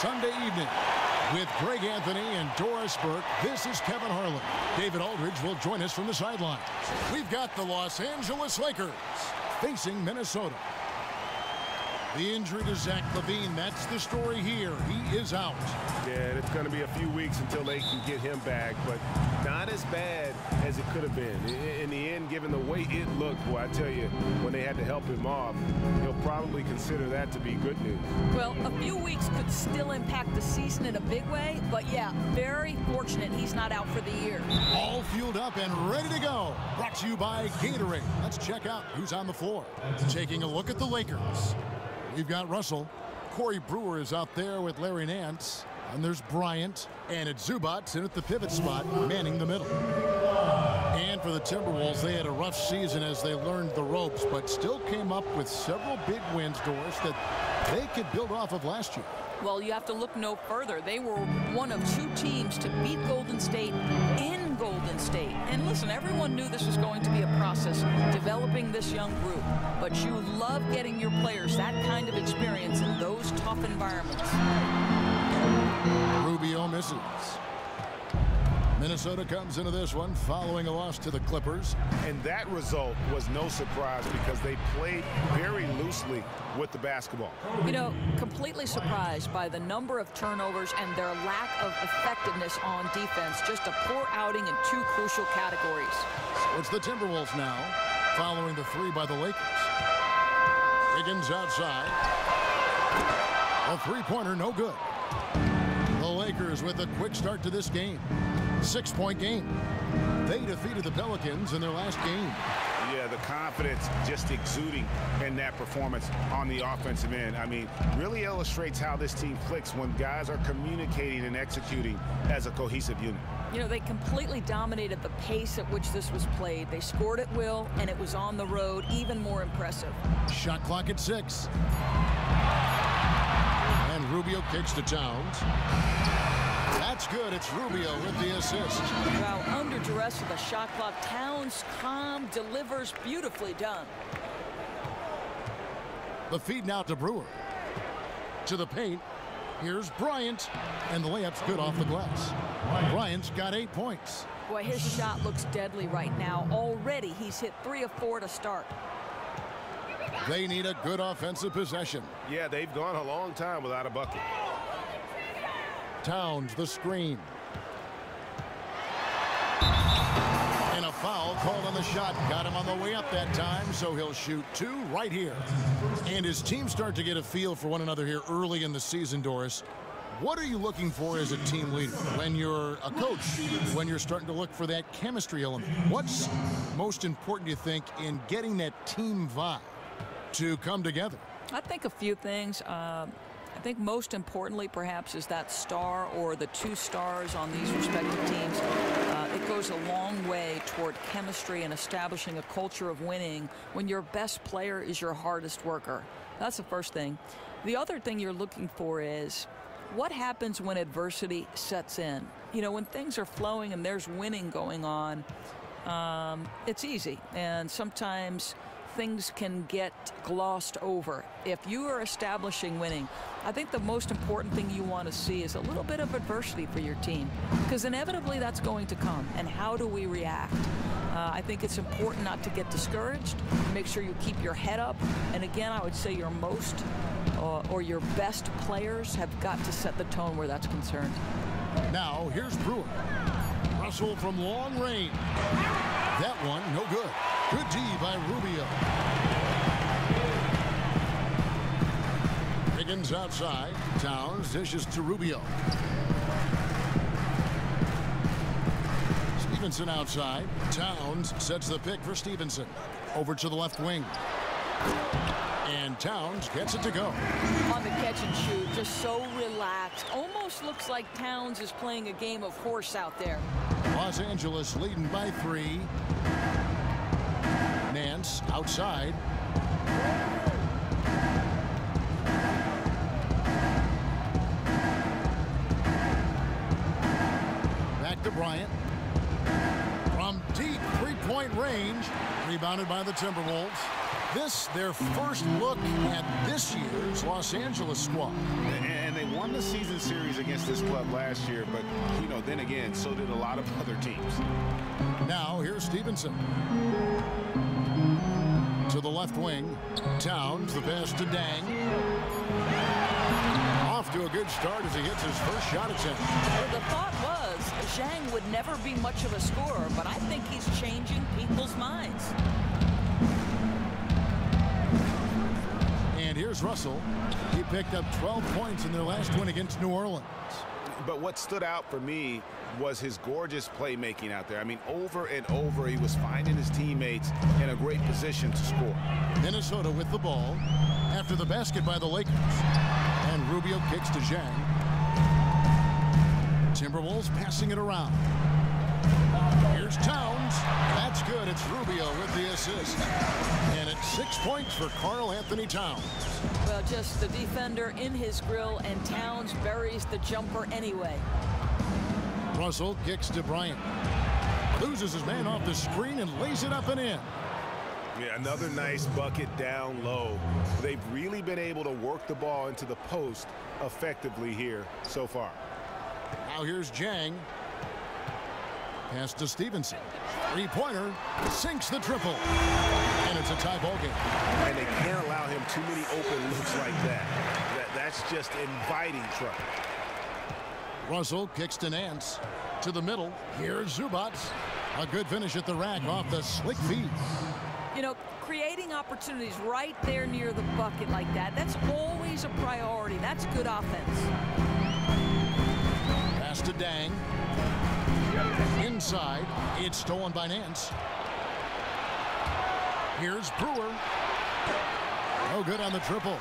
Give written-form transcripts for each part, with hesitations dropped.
Sunday evening. With Greg Anthony and Doris Burke, this is Kevin Harlan. David Aldridge will join us from the sideline. We've got the Los Angeles Lakers facing Minnesota. The injury to Zach LaVine, that's the story here. He is out. Yeah, it's going to be a few weeks until they can get him back, but not as bad as it could have been. In the end, given the way it looked, boy, I tell you, when they had to help him off, he'll probably consider that to be good news. Well, a few weeks could still impact the season in a big way, but yeah, very fortunate he's not out for the year. All fueled up and ready to go. Brought to you by Gatorade. Let's check out who's on the floor. Taking a look at the Lakers. We've got Russell. Corey Brewer is out there with Larry Nance. And there's Bryant. And it's Zubats in at the pivot spot, manning the middle. And for the Timberwolves, they had a rough season as they learned the ropes, but still came up with several big wins, Doris, that they could build off of last year. Well, you have to look no further. They were one of two teams to beat Golden State in Golden State. And listen, everyone knew this was going to be a process, developing this young group. But you love getting your players that kind of experience in those tough environments. Rubio misses. Minnesota comes into this one following a loss to the Clippers. And that result was no surprise because they played very loosely with the basketball. You know, completely surprised by the number of turnovers and their lack of effectiveness on defense. Just a poor outing in two crucial categories. So it's the Timberwolves now, following the three by the Lakers. Higgins outside. A three-pointer, no good. The Lakers with a quick start to this game. 6-point game. They defeated the Pelicans in their last game. Yeah, the confidence just exuding in that performance on the offensive end. I mean, really illustrates how this team clicks when guys are communicating and executing as a cohesive unit. You know, they completely dominated the pace at which this was played. They scored at will, and it was on the road, even more impressive. Shot clock at 6. And Rubio kicks to Towns. That's good. It's Rubio with the assist. Wow, under duress of the shot clock, Towns calm, delivers, beautifully done. The feed now to Brewer. To the paint. Here's Bryant. And the layup's good off the glass. Bryant's got 8 points. Boy, his shot looks deadly right now. Already he's hit 3 of 4 to start. They need a good offensive possession. Yeah, they've gone a long time without a bucket. Towns, the screen. And a foul called on the shot. Got him on the way up that time, so he'll shoot 2 right here. And his team start to get a feel for one another here early in the season, Doris. What are you looking for as a team leader when you're a coach, when you're starting to look for that chemistry element? What's most important, you think, in getting that team vibe to come together? I think a few things. I think most importantly, perhaps, is that star or the 2 stars on these respective teams. It goes a long way toward chemistry and establishing a culture of winning when your best player is your hardest worker. That's the first thing. The other thing you're looking for is what happens when adversity sets in. You know, when things are flowing and there's winning going on, it's easy. And sometimes things can get glossed over. If you are establishing winning, I think the most important thing you want to see is a little bit of adversity for your team, because inevitably that's going to come. And how do we react? I think it's important not to get discouraged. Make sure you keep your head up. And again, I would say your most or your best players have got to set the tone where that's concerned. Now, here's Brewer. Russell from long range. That one, no good. Good D by Rubio. Higgins outside. Towns dishes to Rubio. Stevenson outside. Towns sets the pick for Stevenson. Over to the left wing. And Towns gets it to go. On the catch and shoot, just so relaxed. Almost looks like Towns is playing a game of horse out there. Los Angeles leading by 3. Nance outside. Back to Bryant. From deep three-point range. Rebounded by the Timberwolves. This their first look at this year's Los Angeles squad. And they won the season series against this club last year, but, you know, then again, so did a lot of other teams. Now here's Stevenson. To the left wing. Towns, the pass to Dang. Off to a good start as he hits his first shot attempt. Well, the thought was Zhang would never be much of a scorer, but I think he's changing people's minds. And here's Russell. He picked up 12 points in their last win against New Orleans. But what stood out for me was his gorgeous playmaking out there. I mean, over and over, he was finding his teammates in a great position to score. Minnesota with the ball after the basket by the Lakers. And Rubio kicks to Zhang. Timberwolves passing it around. Here's Towns. That's good. It's Rubio with the assist. And it's 6 points for Karl Anthony Towns. Well, just the defender in his grill, and Towns buries the jumper anyway. Russell kicks to Bryant. Loses his man off the screen and lays it up and in. Yeah, another nice bucket down low. They've really been able to work the ball into the post effectively here so far. Now here's Zhang. Pass to Stevenson. Three-pointer. Sinks the triple. And it's a tie ball game. And they can't allow him too many open looks like that. That's just inviting trouble. Russell kicks to Nance. To the middle. Here's Zubac. A good finish at the rack off the slick feed. You know, creating opportunities right there near the bucket like that, that's always a priority. That's good offense. Pass to Dang. Inside. It's stolen by Nance. Here's Brewer. No good on the triple.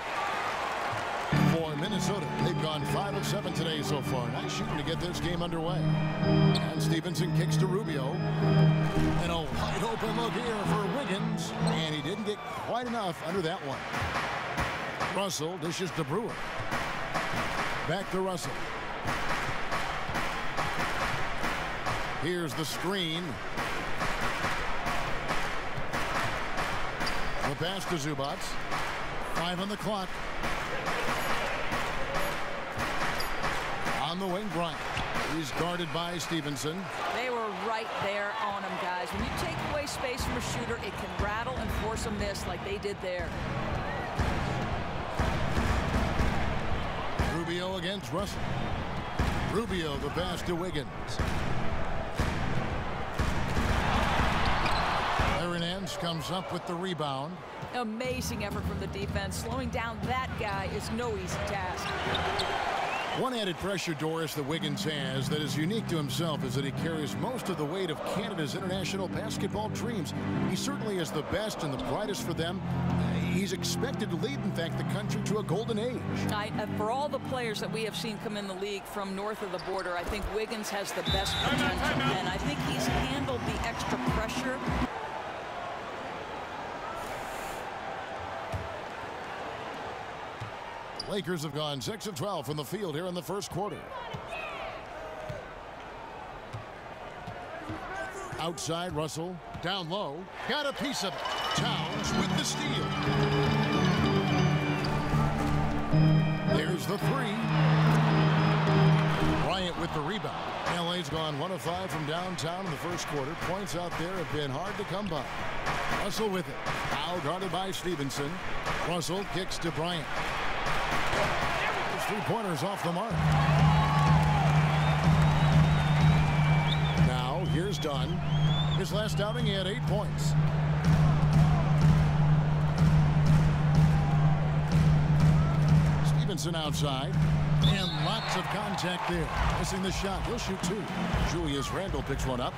For Minnesota, they've gone 5 of 7 today so far. Nice shooting to get this game underway. And Stevenson kicks to Rubio. And a wide open look here for Wiggins. And he didn't get quite enough under that one. Russell dishes to Brewer. Back to Russell. Here's the screen. The pass to Zubac. 5 on the clock. On the wing, Bryant. He's guarded by Stevenson. They were right there on him, guys. When you take away space from a shooter, it can rattle and force a miss like they did there. Rubio against Russell. Rubio, the pass to Wiggins. Larry Nance comes up with the rebound. Amazing effort from the defense. Slowing down that guy is no easy task. One added pressure, Doris, that Wiggins has that is unique to himself is that he carries most of the weight of Canada's international basketball dreams. He certainly is the best and the brightest for them. He's expected to lead, in fact, the country to a golden age. For all the players that we have seen come in the league from north of the border, I think Wiggins has the best potential, and I think he's handled the extra pressure. Lakers have gone 6 of 12 from the field here in the first quarter. Outside, Russell. Down low. Got a piece of it. Towns with the steal. There's the three. Bryant with the rebound. LA's gone 1 of 5 from downtown in the first quarter. Points out there have been hard to come by. Russell with it. Now guarded by Stevenson. Russell kicks to Bryant. His three-pointers off the mark. Now here's Dunn. His last outing, he had 8 points. Stevenson outside. And lots of contact there. Missing the shot. He'll shoot 2. Julius Randle picks one up.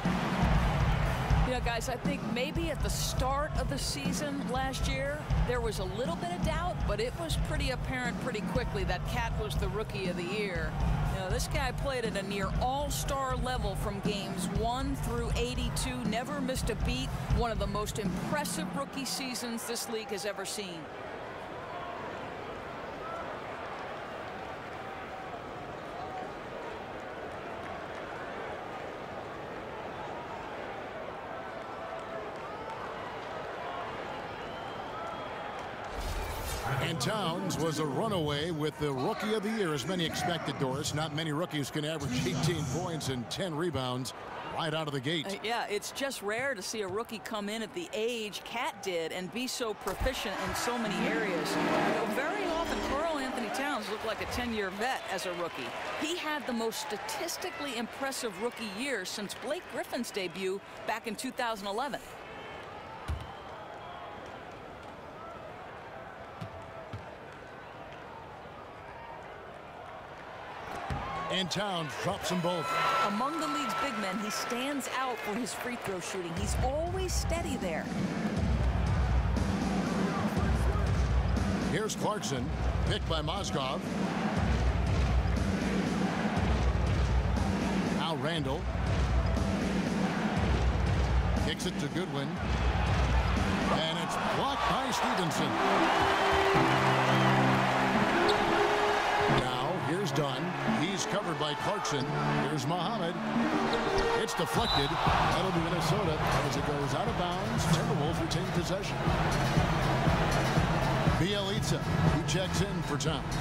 You know, guys, I think maybe at the start of the season last year, there was a little bit of doubt, but it was pretty apparent pretty quickly that Cat was the rookie of the year. You know, this guy played at a near all-star level from games 1 through 82, never missed a beat. One of the most impressive rookie seasons this league has ever seen. And Towns was a runaway with the Rookie of the Year, as many expected, Doris. Not many rookies can average 18 points and 10 rebounds right out of the gate. Yeah, it's just rare to see a rookie come in at the age Cat did and be so proficient in so many areas. Very often, Karl Anthony Towns looked like a 10-year vet as a rookie. He had the most statistically impressive rookie year since Blake Griffin's debut back in 2011. And Towns drops them both. Among the league's big men, he stands out for his free throw shooting. He's always steady there. Here's Clarkson, picked by Mozgov. Now Randall. Kicks it to Goodwin. And it's blocked by Stevenson. Now here's Dunn. He's covered by Clarkson. Here's Muhammad. It's deflected. That'll be Minnesota as it goes out of bounds. Timberwolves retain possession. Bielitsa, he checks in for Towns.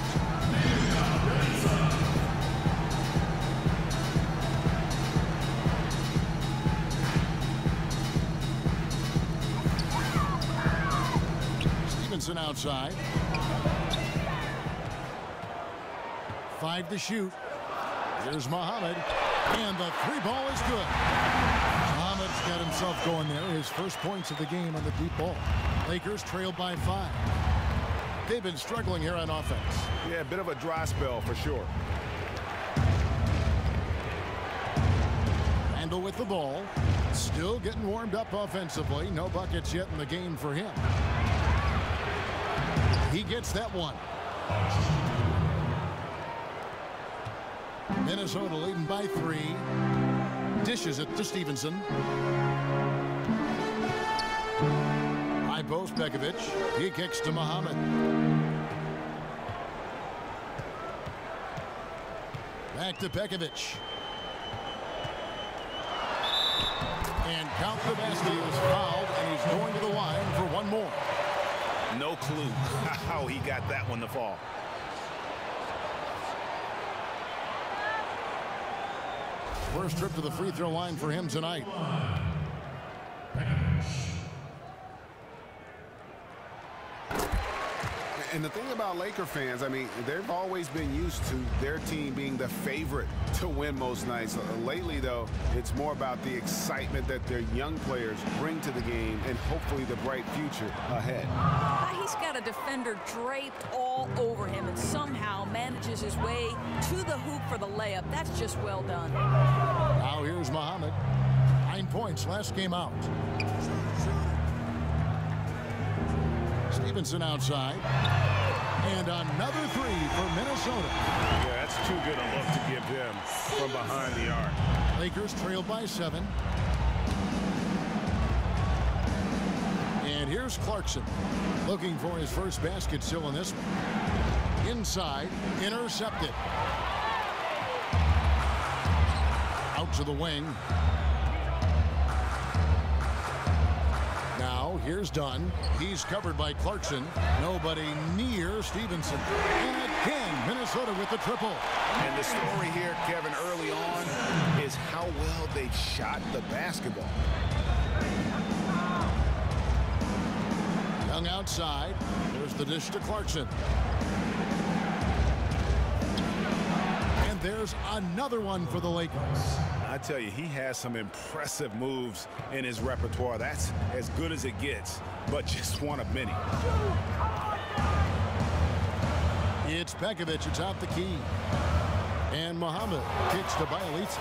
Stevenson outside. 5 to shoot. Here's Muhammad. And the 3-ball is good. Muhammad's got himself going there. His first points of the game on the deep ball. Lakers trailed by 5. They've been struggling here on offense. Yeah, a bit of a dry spell for sure. Randall with the ball. Still getting warmed up offensively. No buckets yet in the game for him. He gets that one. Minnesota leading by 3. Dishes it to Stevenson. High post, Bekovic. He kicks to Muhammad. Back to Bekovic. And count the basket. He is fouled, and he's going to the line for one more. No clue how he got that one to fall. First trip to the free throw line for him tonight. And the thing about Laker fans, I mean, they've always been used to their team being the favorite to win most nights. Lately, though, it's more about the excitement that their young players bring to the game and hopefully the bright future ahead. He's got a defender draped all over him and somehow manages his way to the hoop for the layup. That's just well done. Now here's Muhammad. 9 points last game out. Stevenson outside. And another 3 for Minnesota. Yeah, that's too good a look to give him from behind the arc. Lakers trail by 7. And here's Clarkson looking for his first basket still in this one. Inside, intercepted. Out to the wing. Now here's Dunn. He's covered by Clarkson. Nobody near Stevenson. And again, Minnesota with the triple. And the story here, Kevin, early on is how well they've shot the basketball. Young outside. There's the dish to Clarkson. And there's another one for the Lakers. I tell you, he has some impressive moves in his repertoire. That's as good as it gets, but just one of many. It's Bekovic atop the key. And Muhammad kicks to Bielitsa.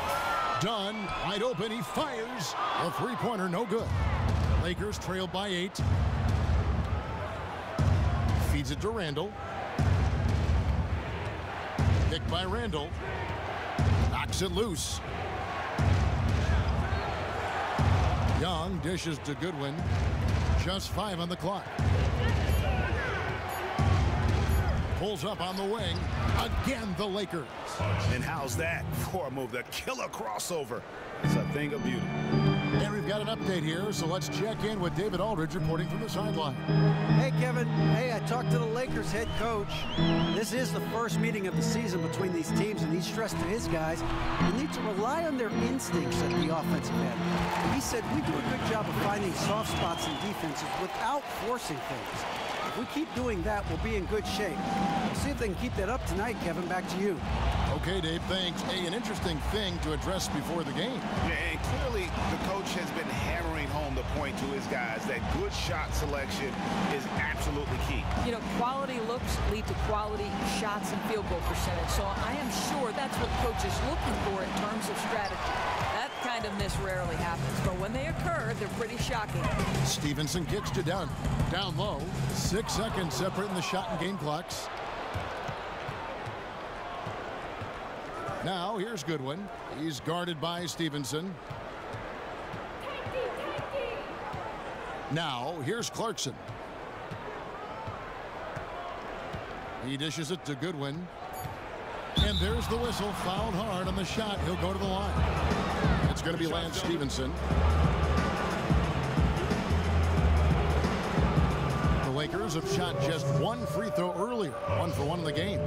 Dunn, wide open, he fires. A three-pointer, no good. Lakers trail by 8. Feeds it to Randall. Picked by Randall. Knocks it loose. Young dishes to Goodwin. Just 5 on the clock. Pulls up on the wing. Again, the Lakers. And how's that for a move? The killer crossover. It's a thing of beauty. And we've got an update here, so let's check in with David Aldridge reporting from the sideline. Hey, Kevin. Hey, I talked to the Lakers head coach. This is the first meeting of the season between these teams, and he stressed to his guys, you need to rely on their instincts at the offensive end. He said, we do a good job of finding soft spots in defenses without forcing things. If we keep doing that, we'll be in good shape. We'll see if they can keep that up tonight, Kevin. Back to you. Okay, Dave, thanks. Hey, an interesting thing to address before the game. Yeah, and clearly the coach has been hammering home the point to his guys that good shot selection is absolutely key. You know, quality looks lead to quality shots and field goal percentage. So I am sure that's what coach is looking for in terms of strategy. That kind of miss rarely happens, but when they occur, they're pretty shocking. Stevenson kicks to down low. 6 seconds separating the shot and game clocks. Now here's Goodwin. He's guarded by Stevenson. Now here's Clarkson. He dishes it to Goodwin. And there's the whistle. Fouled hard on the shot. He'll go to the line. It's going to be Lance Stevenson. The Lakers have shot just one free throw earlier. 1 for 1 in the game.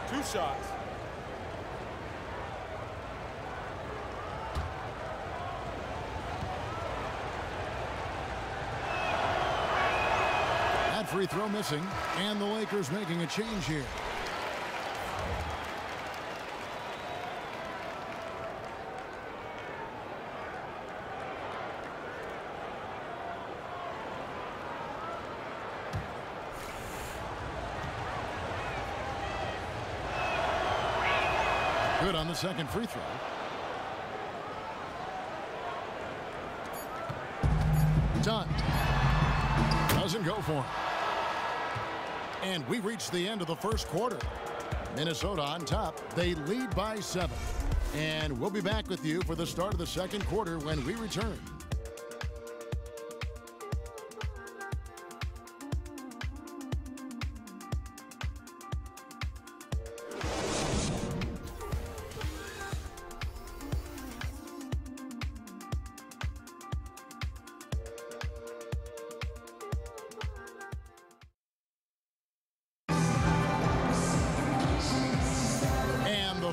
Two shots. That free throw missing, and the Lakers making a change here. Good on the second free throw. Done. Doesn't go for him. And we reached the end of the first quarter. Minnesota on top. They lead by 7. And we'll be back with you for the start of the second quarter when we return.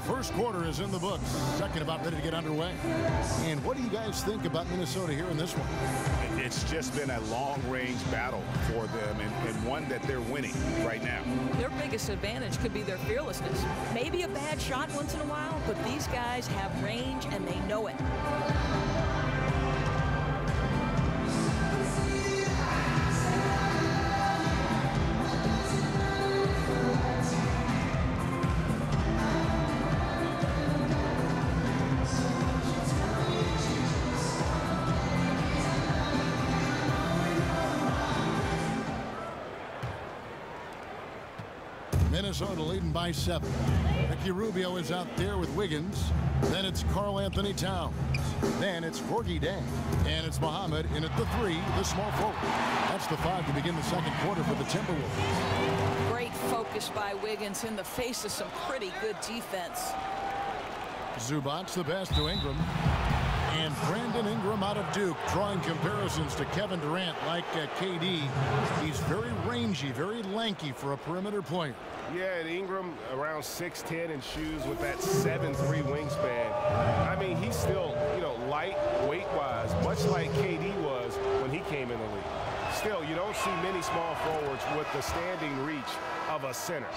First quarter is in the books. Second about ready to get underway. And what do you guys think about Minnesota here in this one? It's just been a long-range battle for them and one that they're winning right now. Their biggest advantage could be their fearlessness. Maybe a bad shot once in a while, but these guys have range and they know it. Minnesota leading by 7. Ricky Rubio is out there with Wiggins. Then it's Karl Anthony Towns. Then it's Gorgui Dieng. And it's Muhammad in at the 3, the small forward. That's the 5 to begin the second quarter for the Timberwolves. Great focus by Wiggins in the face of some pretty good defense. Zubac the pass to Ingram. And Brandon Ingram out of Duke, drawing comparisons to Kevin Durant like KD. He's very rangy, very lanky for a perimeter player. Yeah, and Ingram around 6'10" in shoes with that 7'3" wingspan. I mean, he's still, light weight-wise, much like KD was when he came in the league. Still, you don't see many small forwards with the standing reach of a center.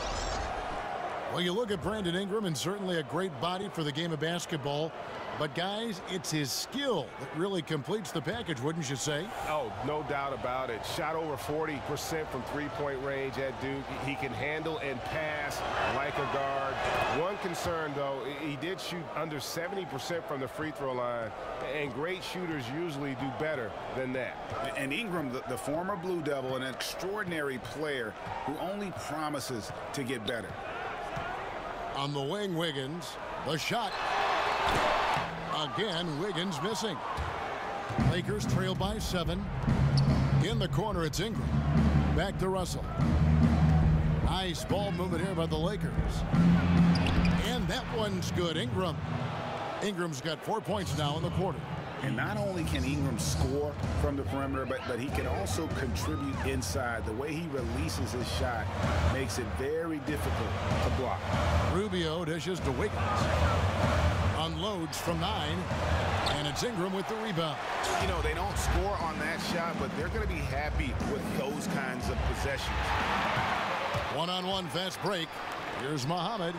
Well, you look at Brandon Ingram, and certainly a great body for the game of basketball. But, guys, it's his skill that really completes the package, wouldn't you say? Oh, no doubt about it. Shot over 40% from three-point range at Duke. He can handle and pass like a guard. One concern, though, he did shoot under 70% from the free throw line, and great shooters usually do better than that. And Ingram, the former Blue Devil, an extraordinary player who only promises to get better. On the wing, Wiggins. The shot. Again, Wiggins missing. Lakers trail by 7. In the corner, it's Ingram. Back to Russell. Nice ball movement here by the Lakers. And that one's good. Ingram's got 4 points now in the quarter. And not only can Ingram score from the perimeter, but he can also contribute inside. The way he releases his shot makes it very difficult to block. Rubio dishes to Wiggins. Unloads from 9. And it's Ingram with the rebound. You know, they don't score on that shot, but they're going to be happy with those kinds of possessions. One-on-one fast break. Here's Muhammad.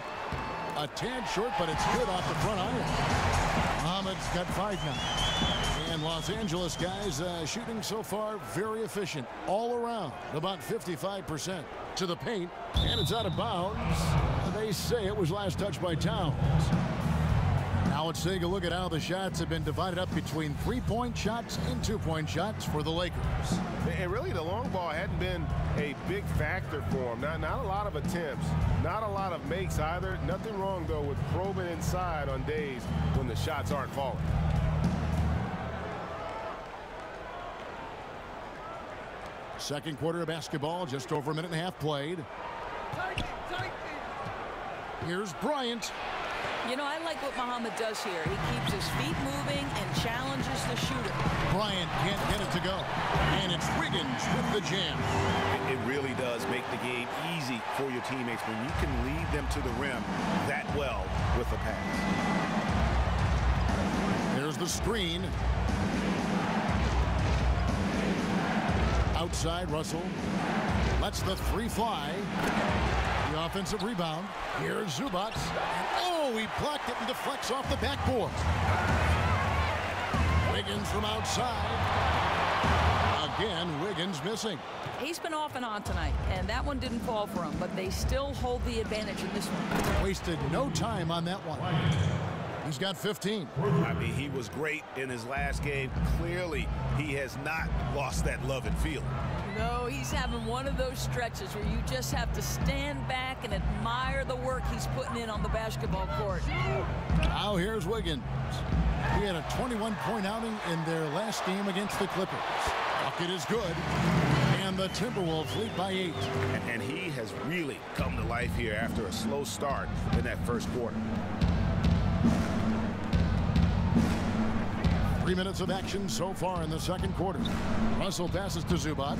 A tad short, but it's good off the front iron. Muhammad's got 5 now. And Los Angeles guys shooting so far very efficient all around, about 55% to the paint, and it's out of bounds. They say it was last touched by Towns. Now let's take a look at how the shots have been divided up between 3-point shots and 2-point shots for the Lakers. And really, the long ball hadn't been a big factor for him. Not a lot of attempts, not a lot of makes either. Nothing wrong, though, with probing inside on days when the shots aren't falling. Second quarter of basketball, just over a minute and a half played. Here's Bryant. You know, I like what Muhammad does here. He keeps his feet moving and challenges the shooter. Bryant can't get it to go. And it's Wiggins with the jam. It really does make the game easy for your teammates when you can lead them to the rim that well with a pass. There's the screen. Outside, Russell lets the 3 fly. The offensive rebound. Here's Zubac. Oh, he blocked it and deflects off the backboard. Wiggins from outside. Again, Wiggins missing. He's been off and on tonight, and that one didn't fall for him, but they still hold the advantage in this one. Wasted no time on that one. He's got 15. I mean, he was great in his last game. Clearly, he has not lost that love and feel. No, he's having one of those stretches where you just have to stand back and admire the work he's putting in on the basketball court. Now here's Wiggins. He had a 21-point outing in their last game against the Clippers. Bucket is good. And the Timberwolves lead by 8. And he has really come to life here after a slow start in that first quarter. 3 minutes of action so far in the second quarter. Russell passes to Zubac.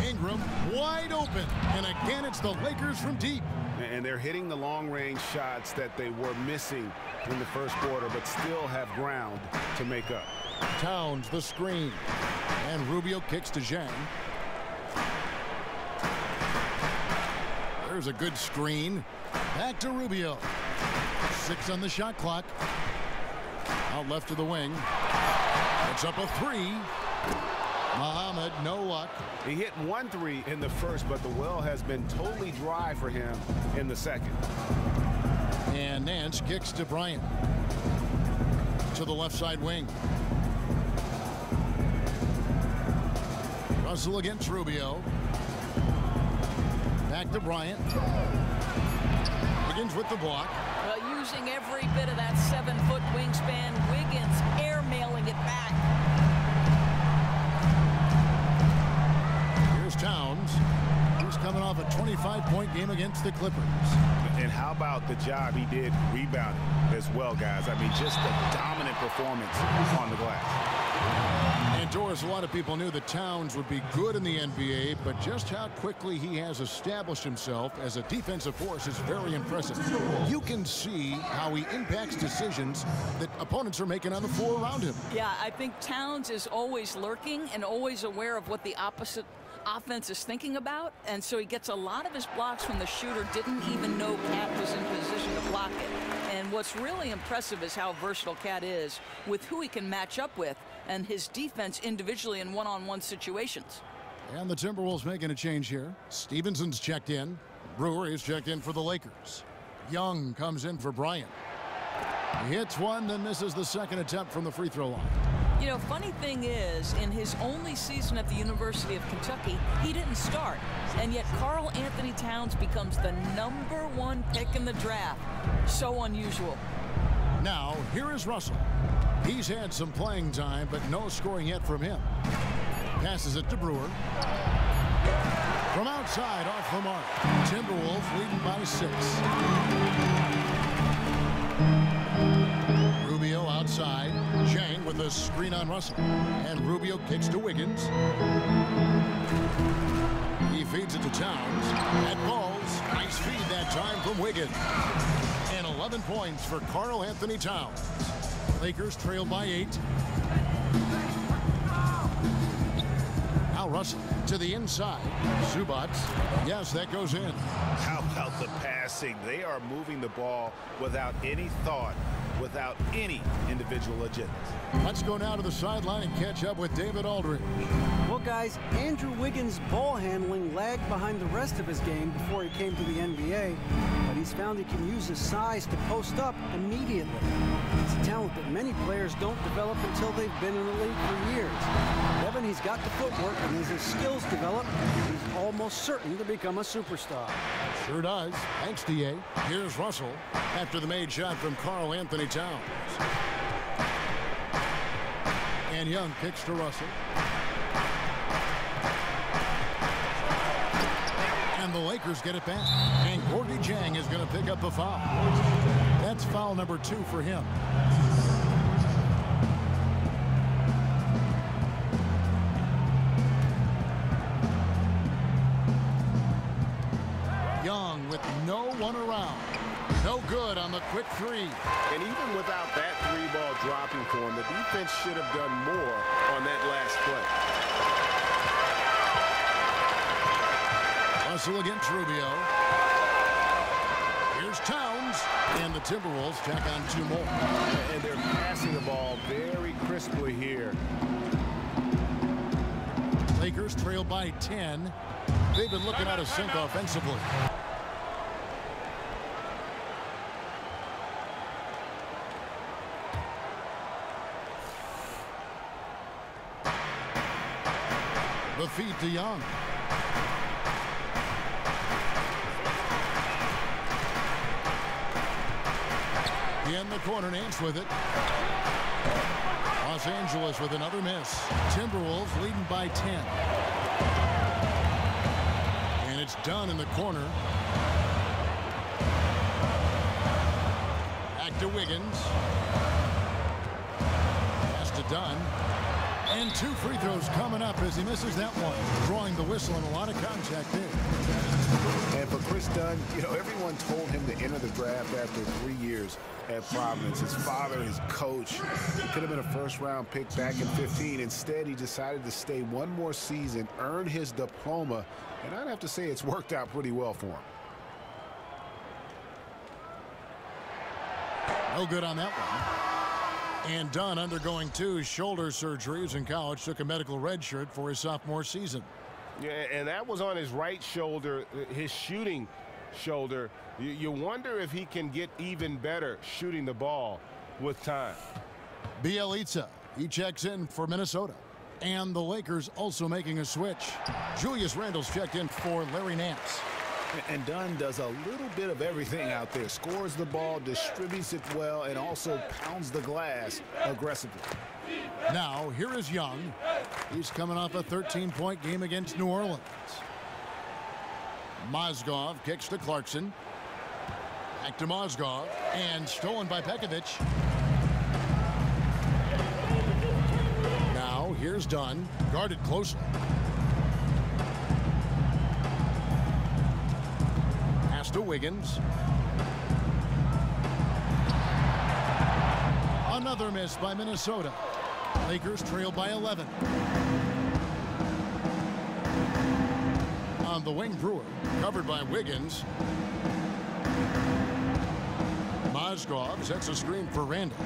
Ingram wide open. And again, it's the Lakers from deep. And they're hitting the long-range shots that they were missing in the first quarter, but still have ground to make up. Towns the screen. And Rubio kicks to Zhang. There's a good screen. Back to Rubio. 6 on the shot clock. Out left to the wing. It's up a 3. Muhammad, no luck. He hit 1 3 in the first, but the well has been totally dry for him in the second. And Nance kicks to Bryant. To the left side wing. Russell against Rubio. Back to Bryant. Begins with the block. Well, using every bit of that 7-foot wingspan, Wiggins airmailing it back. Here's Towns. He's coming off a 25-point game against the Clippers. And how about the job he did rebounding as well, guys? I mean, just a dominant performance on the glass. And Doris, a lot of people knew that Towns would be good in the NBA, but just how quickly he has established himself as a defensive force is very impressive. You can see how he impacts decisions that opponents are making on the floor around him. Yeah, I think Towns is always lurking and always aware of what the opposite offense is thinking about, and so he gets a lot of his blocks when the shooter didn't even know Cat was in position to block it. And what's really impressive is how versatile Cat is with who he can match up with and his defense individually in one-on-one situations. And the Timberwolves making a change here. Stevenson's checked in. Brewer is checked in for the Lakers. Young comes in for Bryant. He hits one, then misses the second attempt from the free throw line. You know, funny thing is, in his only season at the University of Kentucky, he didn't start. And yet Karl Anthony Towns becomes the #1 pick in the draft. So unusual. Now, here is Russell. He's had some playing time, but no scoring yet from him. Passes it to Brewer. From outside, off the mark. Timberwolves leading by 6. Rubio outside. Chang with a screen on Russell. And Rubio kicks to Wiggins. He feeds it to Towns. That falls. Nice feed that time from Wiggins. And 11 points for Karl Anthony Towns. Lakers trail by 8. Now Russell to the inside. Zubac. Yes, that goes in. How about the passing? They are moving the ball without any thought, without any individual agendas. Let's go now to the sideline and catch up with David Aldridge. Well, guys, Andrew Wiggins' ball handling lagged behind the rest of his game before he came to the NBA, but he's found he can use his size to post up immediately. It's a talent that many players don't develop until they've been in the league for years. Devin, he's got the footwork, and as his skills develop, he's almost certain to become a superstar. Sure does. Thanks, D.A. Here's Russell after the made shot from Karl Anthony Towns. And Young kicks to Russell. And the Lakers get it back. And Gorgui Dieng is going to pick up a foul. That's foul number 2 for him. Young with no one around. No good on the quick 3. And even without that 3-ball dropping for him, the defense should have done more on that last play. Russell against Rubio. Here's Towns. And the Timberwolves tack on 2 more. And they're passing the ball very crisply here. Lakers trail by 10. They've been looking out of sync offensively. The feed to Young. In the corner, Nance with it. Los Angeles with another miss. Timberwolves leading by 10. And it's done in the corner. Back to Wiggins. Pass to Dunn. And 2 free throws coming up as he misses that one. Drawing the whistle and a lot of contact there. And for Chris Dunn, you know, everyone told him to enter the draft after 3 years at Providence. His father, his coach, he could have been a first-round pick back in 15. Instead, he decided to stay 1 more season, earn his diploma, and I'd have to say it's worked out pretty well for him. No good on that one. And Dunn undergoing 2 shoulder surgeries in college, took a medical red shirt for his sophomore season. Yeah, and that was on his right shoulder, his shooting shoulder. You wonder if he can get even better shooting the ball with time. Bjelica, he checks in for Minnesota. And the Lakers also making a switch. Julius Randle's checked in for Larry Nance. And Dunn does a little bit of everything out there. Scores the ball, distributes it well, and also pounds the glass aggressively. Now, here is Young. He's coming off a 13-point game against New Orleans. Mozgov kicks to Clarkson. Back to Mozgov. And stolen by Pekovic. Now, here's Dunn. Guarded closely. Pass to Wiggins. Another miss by Minnesota. Lakers trail by 11. On the wing, Brewer, covered by Wiggins. Mozgov sets a screen for Randle.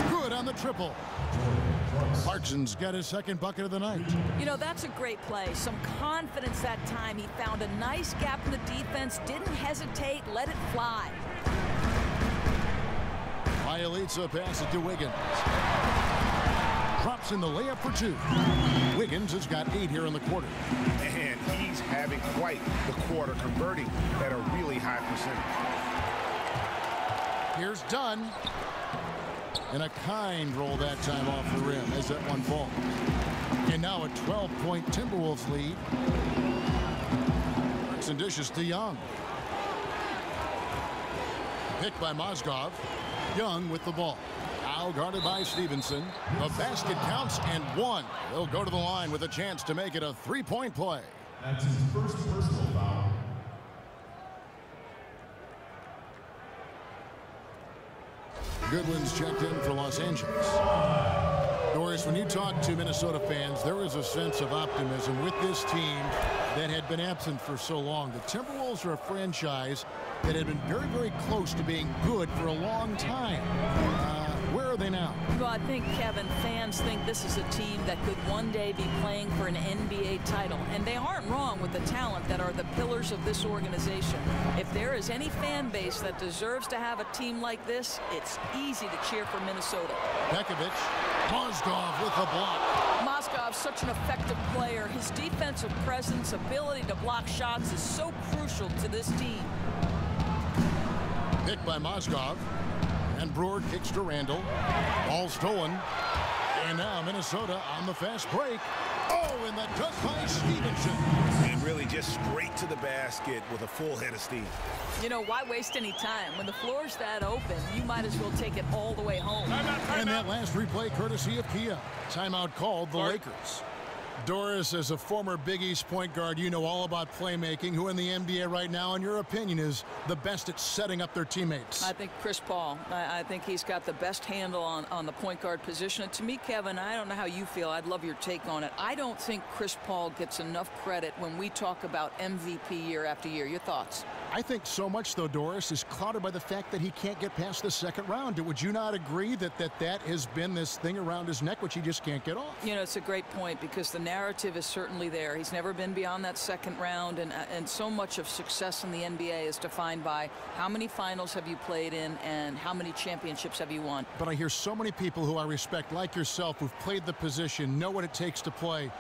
Good on the triple. Clarkson's got his second bucket of the night. You know, that's a great play. Some confidence that time. He found a nice gap in the defense, didn't hesitate, let it fly. Bjelica pass it to Wiggins. Drops in the layup for 2. Wiggins has got 8 here in the quarter. And he's having quite the quarter, converting at a really high percentage. Here's Dunn. And a kind roll that time off the rim as that one falls. And now a 12-point Timberwolves lead. Takes and dishes to Young. Picked by Mozgov. Young with the ball. Now guarded by Stevenson. The basket counts and one. He'll go to the line with a chance to make it a three-point play. That's his first personal foul. Goodwin's checked in for Los Angeles. Doris, when you talk to Minnesota fans, there is a sense of optimism with this team that had been absent for so long. The Timberwolves are a franchise that had been very, very close to being good for a long time. Where are they now? Well, I think, Kevin, fans think this is a team that could one day be playing for an NBA title. And they aren't wrong with the talent that are the pillars of this organization. If there is any fan base that deserves to have a team like this, it's easy to cheer for Minnesota. Pekovic, Mozgov with the block. Mozgov's such an effective player. His defensive presence, ability to block shots is so crucial to this team. Picked by Mozgov. And Brewer kicks to Randall. Ball stolen. And now Minnesota on the fast break. Oh, and the dunk by Stevenson. And really just straight to the basket with a full head of steam. You know, why waste any time? When the floor's that open, you might as well take it all the way home. And that last replay courtesy of Kia. Timeout called the Lakers. Doris, as a former Big East point guard, you know all about playmaking. Who in the NBA right now, in your opinion, is the best at setting up their teammates? I think Chris Paul. I think he's got the best handle on the point guard position. And to me, Kevin, I don't know how you feel. I'd love your take on it. I don't think Chris Paul gets enough credit when we talk about MVP year after year. Your thoughts? I think so much, though, Doris, is clouded by the fact that he can't get past the second round. Would you not agree that has been this thing around his neck, which he just can't get off? You know, it's a great point because the narrative is certainly there. He's never been beyond that second round, and so much of success in the NBA is defined by how many finals have you played in and how many championships have you won. But I hear so many people who I respect, like yourself, who've played the position, know what it takes to play.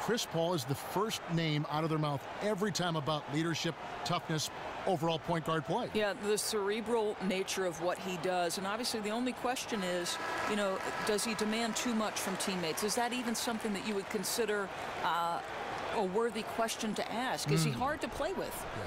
Chris Paul is the first name out of their mouth every time about leadership, toughness, overall point guard play. Yeah, the cerebral nature of what he does. And obviously the only question is, you know, does he demand too much from teammates? Is that even something that you would consider a worthy question to ask? Is he hard to play with? Yeah.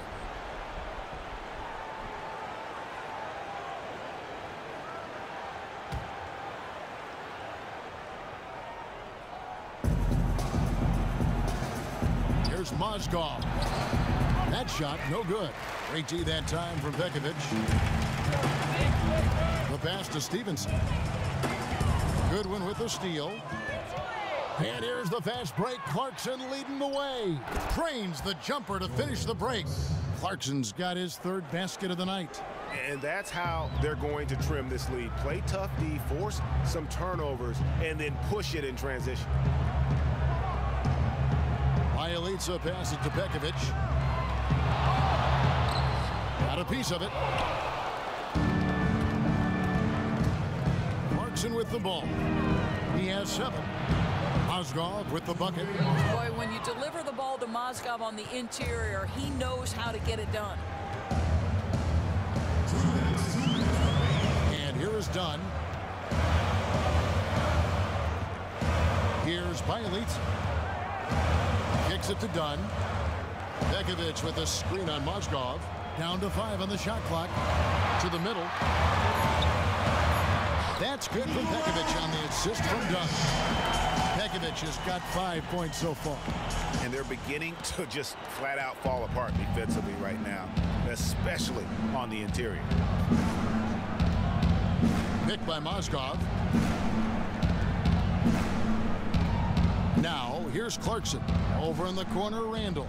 Here's Mozgov. That shot, no good. Great D that time from Pekovic. The pass to Stevenson. Goodwin with the steal. And here's the fast break. Clarkson leading the way. Trains the jumper to finish the break. Clarkson's got his third basket of the night. And that's how they're going to trim this lead. Play tough D, force some turnovers, and then push it in transition. Bielitsa passes it to Pekovic. Got a piece of it. Clarkson with the ball. He has 7. Mozgov with the bucket. Boy, when you deliver the ball to Mozgov on the interior, he knows how to get it done. And here is Dunn. Here's Bielitsa. Kicks it to Dunn. Pekovic with a screen on Mozgov. Down to 5 on the shot clock. To the middle. That's good from Pekovic on the assist from Dunn. Pekovic has got 5 points so far. And they're beginning to just flat out fall apart defensively right now, especially on the interior. Picked by Mozgov. Now, here's Clarkson. Over in the corner, Randall.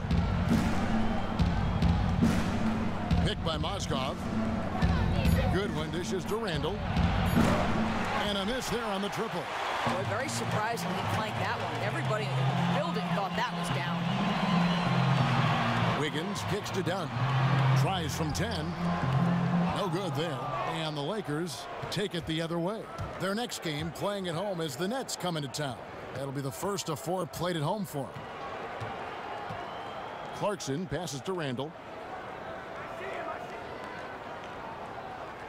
Picked by Mozgov. Goodwin dishes to Randall. And a miss there on the triple. Boy, very surprising he flanked that one. Everybody in the building thought that was down. Wiggins kicks to Dunn. Tries from 10. No good there. And the Lakers take it the other way. Their next game, playing at home, as the Nets come into town. That'll be the first of 4 played at home for him. Clarkson passes to Randall.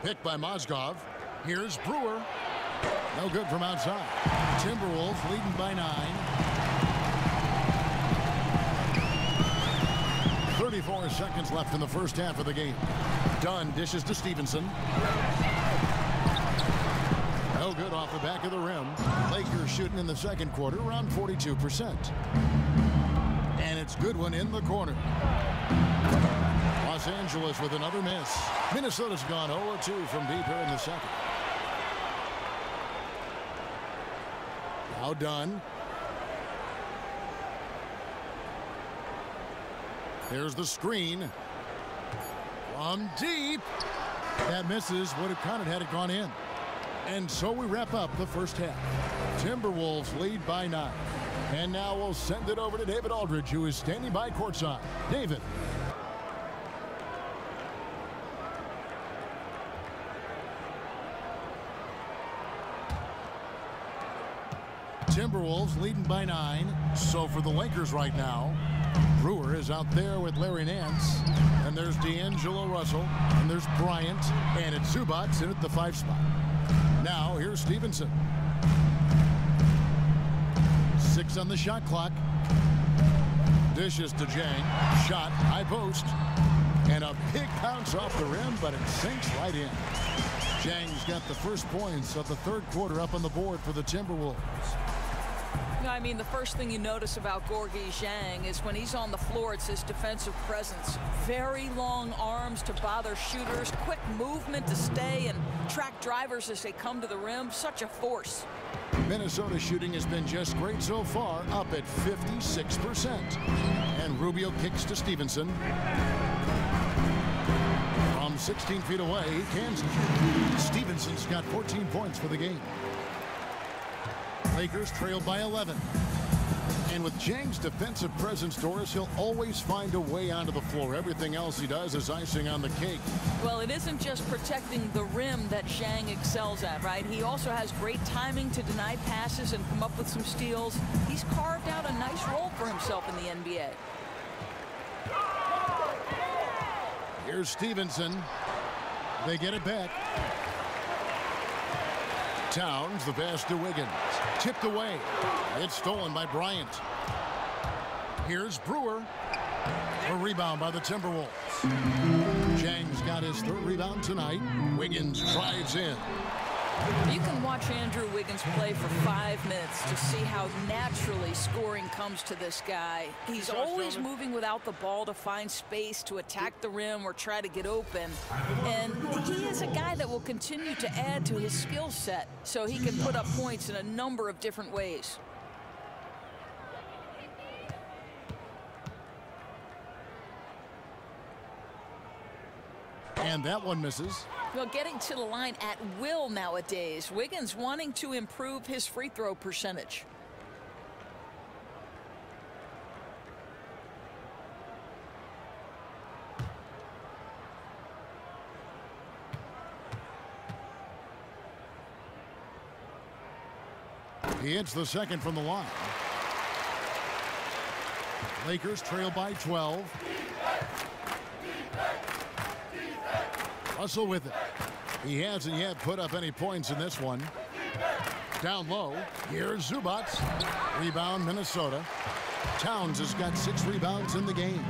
Picked by Mozgov. Here's Brewer. No good from outside. Timberwolves leading by 9. 34 seconds left in the first half of the game. Dunn dishes to Stevenson. No good off the back of the rim. Lakers shooting in the second quarter around 42%. And it's Goodwin in the corner. Los Angeles with another miss. Minnesota's gone 0-2 from deep here in the second. Now Dunn. Here's the screen. From deep. That misses. Would have counted had it gone in. And so we wrap up the first half. Timberwolves lead by 9. And now we'll send it over to David Aldridge, who is standing by courtside. David. Timberwolves leading by 9. So for the Lakers right now, Brewer is out there with Larry Nance. And there's D'Angelo Russell. And there's Bryant. And it's Zubac in at the 5 spot. Now here's Stevenson. 6 on the shot clock. Dishes to Jang. Shot, high post. And a big bounce off the rim, but it sinks right in. Jang's got the first points of the third quarter up on the board for the Timberwolves. I mean, the first thing you notice about Gorgui Dieng is when he's on the floor, it's his defensive presence. Very long arms to bother shooters, quick movement to stay and track drivers as they come to the rim. Such a force. Minnesota shooting has been just great so far, up at 56%. And Rubio kicks to Stevenson. From 16 feet away, he can. Stevenson's got 14 points for the game. Lakers trail by 11. And with Jang's defensive presence, Doris, he'll always find a way onto the floor. Everything else he does is icing on the cake. Well, it isn't just protecting the rim that Jang excels at, right? He also has great timing to deny passes and come up with some steals. He's carved out a nice role for himself in the NBA. Here's Stevenson. They get it back. Towns, the pass to Wiggins. Tipped away. It's stolen by Bryant. Here's Brewer. A rebound by the Timberwolves. Jang's got his third rebound tonight. Wiggins drives in. You can watch Andrew Wiggins play for 5 minutes to see how naturally scoring comes to this guy. He's always moving without the ball to find space to attack the rim or try to get open. And he is a guy that will continue to add to his skill set so he can put up points in a number of different ways. And that one misses. Well, getting to the line at will nowadays. Wiggins wanting to improve his free throw percentage. He hits the second from the line. Lakers trail by 12. Russell with it. He hasn't yet put up any points in this one. Down low. Here's Zubac. Rebound, Minnesota. Towns has got 6 rebounds in the game.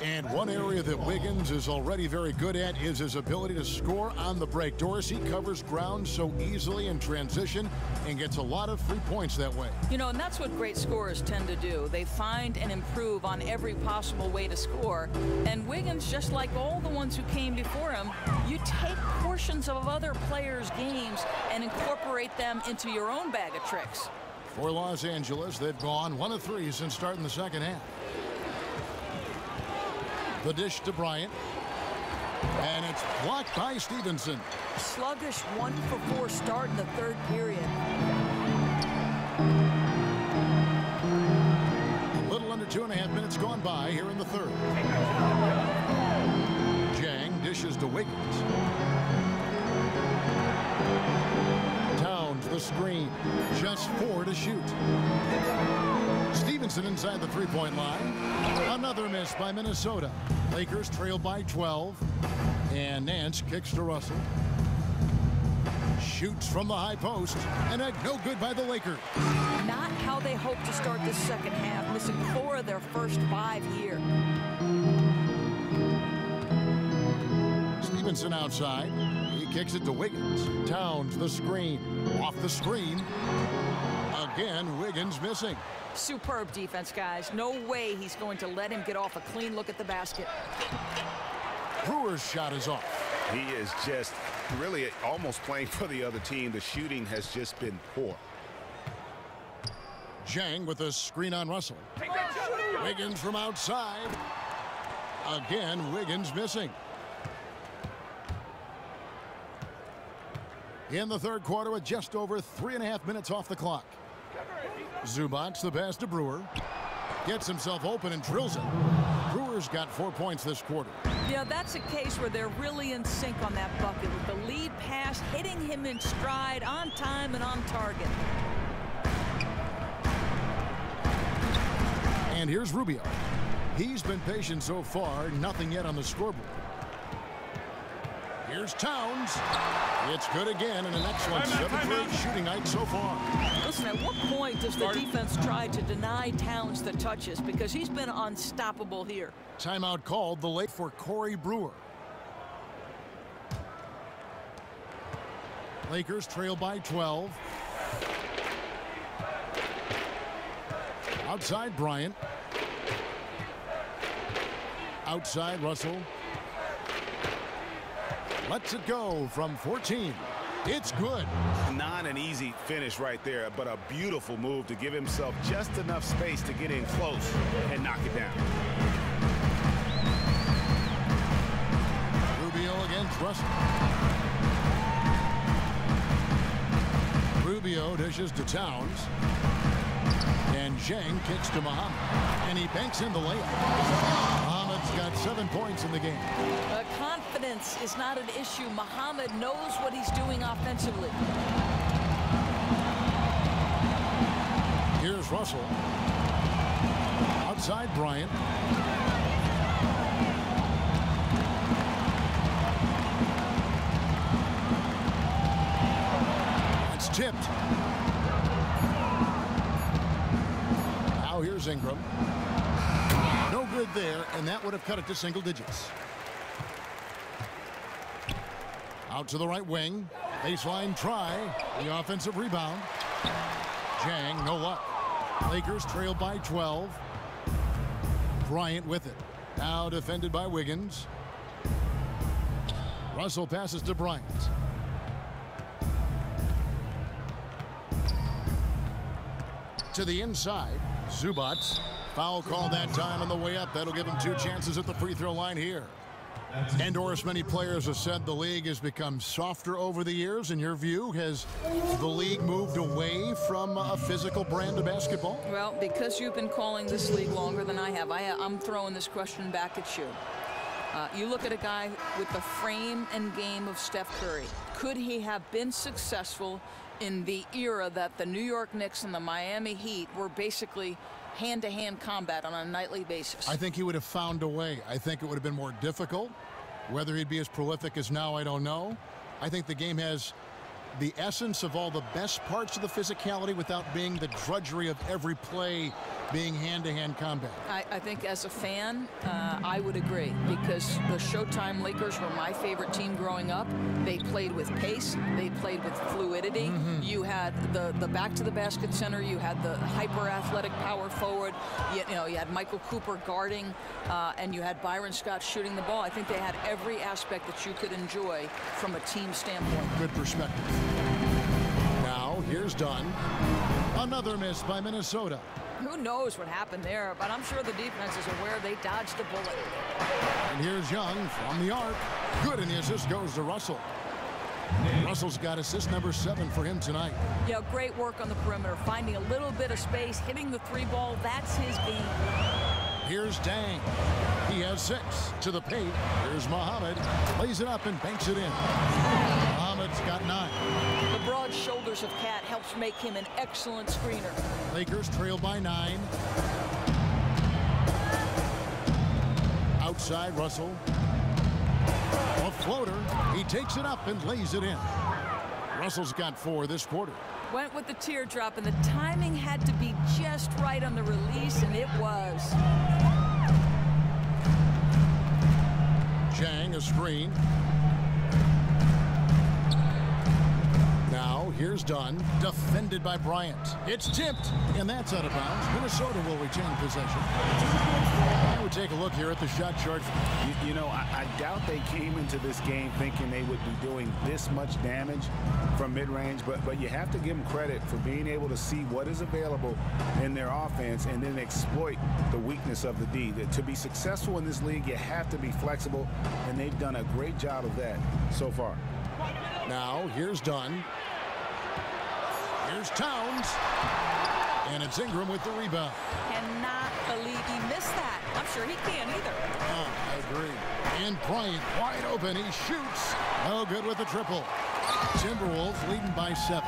And one area that Wiggins is already very good at is his ability to score on the break. Dorsey covers ground so easily in transition and gets a lot of free points that way. You know, and that's what great scorers tend to do. They find and improve on every possible way to score. And Wiggins, just like all the ones who came before him, you take portions of other players' games and incorporate them into your own bag of tricks. For Los Angeles, they've gone 1 of 3 since starting the second half. The dish to Bryant. And it's blocked by Stevenson. Sluggish 1 for 4 start in the third period. A little under 2.5 minutes gone by here in the third. Jang dishes to Wiggins. Towns the screen. Just 4 to shoot. Stevenson inside the three-point line. Another miss by Minnesota. Lakers trail by 12. And Nance kicks to Russell. Shoots from the high post, and no good by the Lakers. Not how they hope to start the second half, missing 4 of their first 5 here. Stevenson outside. He kicks it to Wiggins. Towns the screen. Off the screen. Again, Wiggins missing. Superb defense, guys. No way he's going to let him get off a clean look at the basket. Brewer's shot is off. He is just really almost playing for the other team. The shooting has just been poor. Jang with a screen on Russell. Wiggins from outside. Again, Wiggins missing. In the third quarter with just over 3.5 minutes off the clock. Zubac the pass to Brewer. Gets himself open and drills it. Brewer's got 4 points this quarter. Yeah, that's a case where they're really in sync on that bucket with the lead pass hitting him in stride, on time and on target. And here's Rubio. He's been patient so far, nothing yet on the scoreboard. Here's Towns. It's good again, and an excellent 7-for-8 shooting night so far. Listen, at what point does the defense try to deny Towns the touches? Because he's been unstoppable here. Timeout called the late for Corey Brewer. Lakers trail by 12. Outside Bryant. Outside Russell. Lets it go from 14. It's good. Not an easy finish right there, but a beautiful move to give himself just enough space to get in close and knock it down. Rubio against Russell. Rubio dishes to Towns. And Zhang kicks to Muhammad. And he banks in the layup. Muhammad's got 7 points in the game. Confidence is not an issue. Muhammad knows what he's doing offensively. Here's Russell. Outside Bryant. It's tipped. Now here's Ingram. No good there, and that would have cut it to single digits. Out to the right wing. Baseline try. The offensive rebound. Zhang, no luck. Lakers trail by 12. Bryant with it. Now defended by Wiggins. Russell passes to Bryant. To the inside. Zubac. Foul call that time on the way up. That'll give him 2 chances at the free throw line here. And Doris, many players have said the league has become softer over the years. In your view, has the league moved away from a physical brand of basketball? Well, because you've been calling this league longer than I have, I'm throwing this question back at you. You look at a guy with the frame and game of Steph Curry. Could he have been successful in the era that the New York Knicks and the Miami Heat were basically hand-to-hand combat on a nightly basis? I think he would have found a way. I think it would have been more difficult. Whether he'd be as prolific as now, I don't know. I think the game has the essence of all the best parts of the physicality without being the drudgery of every play being hand-to-hand combat. I think as a fan, I would agree, because the Showtime Lakers were my favorite team growing up. They played with pace. They played with fluidity. You had the back-to-the-basket center. You had the hyper-athletic power forward. You had Michael Cooper guarding, and you had Byron Scott shooting the ball. I think they had every aspect that you could enjoy from a team standpoint. Good perspective. Now, here's Dunn. Another miss by Minnesota. Who knows what happened there, but I'm sure the defense is aware they dodged a bullet. And here's Young from the arc. Good, and the assist goes to Russell. Russell's got assist number 7 for him tonight. Yeah, great work on the perimeter, finding a little bit of space, hitting the 3 ball. That's his game. Here's Dang. He has 6 to the paint. Here's Muhammad. Lays it up and banks it in. Muhammad's got 9. The broad shoulders of Cat helps make him an excellent screener. Lakers trail by 9. Outside Russell. A floater. He takes it up and lays it in. Russell's got 4 this quarter. Went with the teardrop, and the timing had to be just right on the release, and it was. Chang, a screen. Now, here's Dunn, defended by Bryant. It's tipped, and that's out of bounds. Minnesota will retain possession. I would take a look here at the shot chart. You know, I doubt they came into this game thinking they would be doing this much damage from mid-range, but you have to give them credit for being able to see what is available in their offense and then exploit the weakness of the D. To be successful in this league, you have to be flexible, and they've done a great job of that so far. Now, here's Dunn. Here's Towns. And it's Ingram with the rebound. Cannot believe he missed that. I'm sure he can't either. I agree. And Bryant wide open. He shoots. No good with the triple. Timberwolves leading by 7.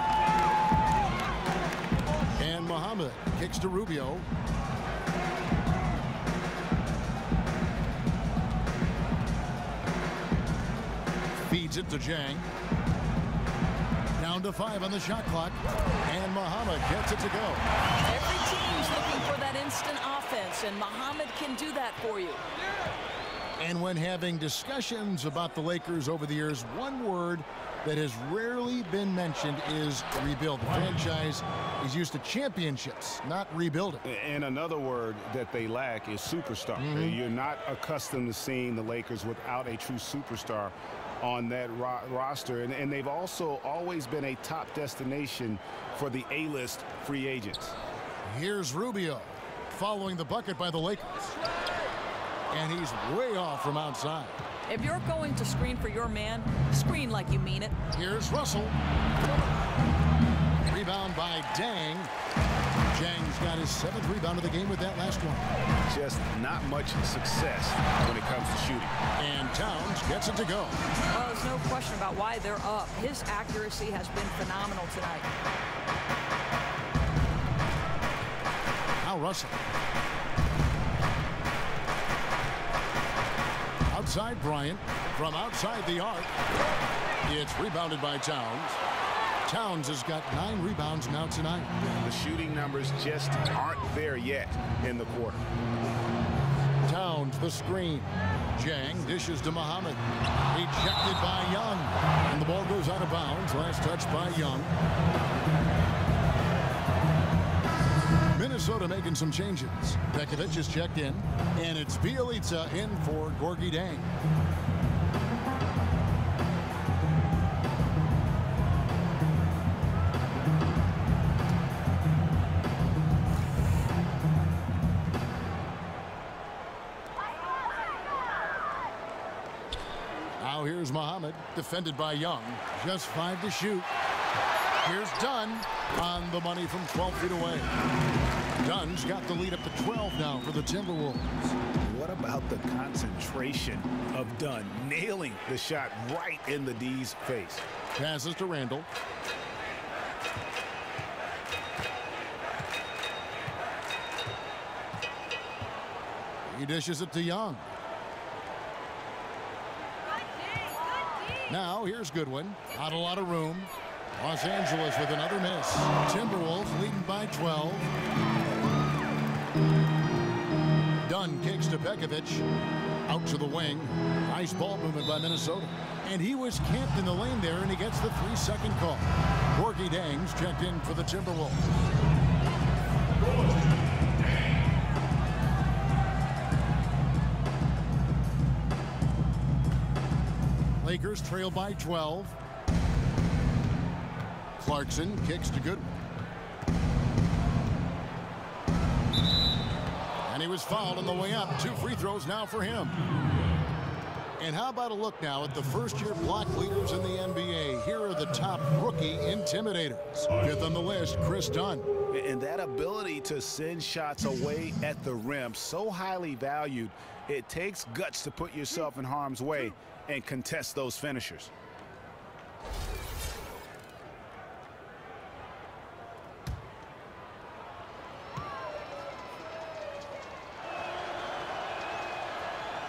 And Muhammad kicks to Rubio. Feeds it to Jang. Down to 5 on the shot clock. And Muhammad gets it to go. Every team's looking for that instant offense, and Muhammad can do that for you. And when having discussions about the Lakers over the years, one word that has rarely been mentioned is rebuild. The franchise is used to championships, not rebuilding. And another word that they lack is superstar. You're not accustomed to seeing the Lakers without a true superstar on that roster. And they've also always been a top destination for the A-list free agents. Here's Rubio following the bucket by the Lakers. And he's way off from outside. If you're going to screen for your man, screen like you mean it. Here's Russell. Rebound by Dang. Jang's got his 7th rebound of the game with that last one. Just not much success when it comes to shooting. And Towns gets it to go. Well, there's no question about why they're up. His accuracy has been phenomenal tonight. Now Russell. Outside Bryant. From outside the arc. It's rebounded by Towns. Towns has got 9 rebounds now tonight. The shooting numbers just aren't there yet in the quarter. Towns the screen. Jang dishes to Muhammad. Ejected by Young. And the ball goes out of bounds. Last touch by Young. Minnesota making some changes. Pekovic is checked in. And it's Bielitsa in for Gorgui Dang. Now here's Muhammad, defended by Young. Just 5 to shoot. Here's Dunn on the money from 12 feet away. Dunn's got the lead up to 12 now for the Timberwolves. What about the concentration of Dunn nailing the shot right in the D's face? Passes to Randall. He dishes it to Young. Now here's Goodwin. Not a lot of room. Los Angeles with another miss. Timberwolves leading by 12. Dunn kicks to Pekovic. Out to the wing. Nice ball movement by Minnesota. And he was camped in the lane there, and he gets the 3-second call. Gorgui Dang's checked in for the Timberwolves. Lakers trail by 12. Clarkson kicks to Goodwin. And he was fouled on the way up. 2 free throws now for him. And how about a look now at the first-year block leaders in the NBA? Here are the top rookie intimidators. 5th on the list, Chris Dunn. And that ability to send shots away at the rim, so highly valued. It takes guts to put yourself in harm's way and contest those finishers.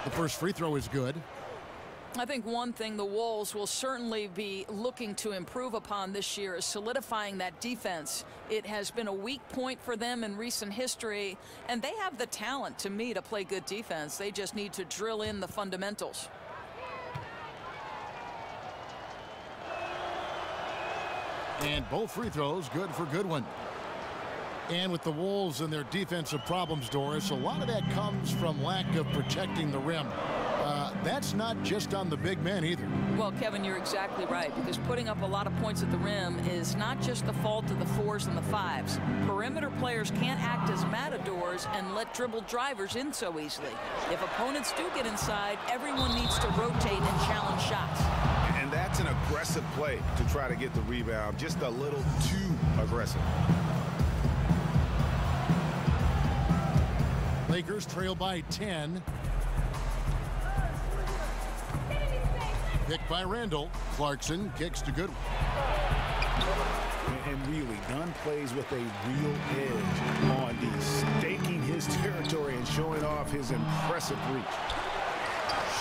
The first free throw is good. I think one thing the Wolves will certainly be looking to improve upon this year is solidifying that defense. It has been a weak point for them in recent history, and they have the talent, to me, to play good defense. They just need to drill in the fundamentals. And both free throws good for Goodwin. And with the Wolves and their defensive problems, Doris, a lot of that comes from lack of protecting the rim. That's not just on the big men either. Well, Kevin, you're exactly right, because putting up a lot of points at the rim is not just the fault of the 4s and the 5s. Perimeter players can't act as matadors and let dribble drivers in so easily. If opponents do get inside, everyone needs to rotate and challenge shots. And that's an aggressive play to try to get the rebound, just a little too aggressive. Lakers trail by 10. Picked by Randall. Clarkson kicks to Goodwin. And really, Dunn plays with a real edge on D, staking his territory and showing off his impressive reach.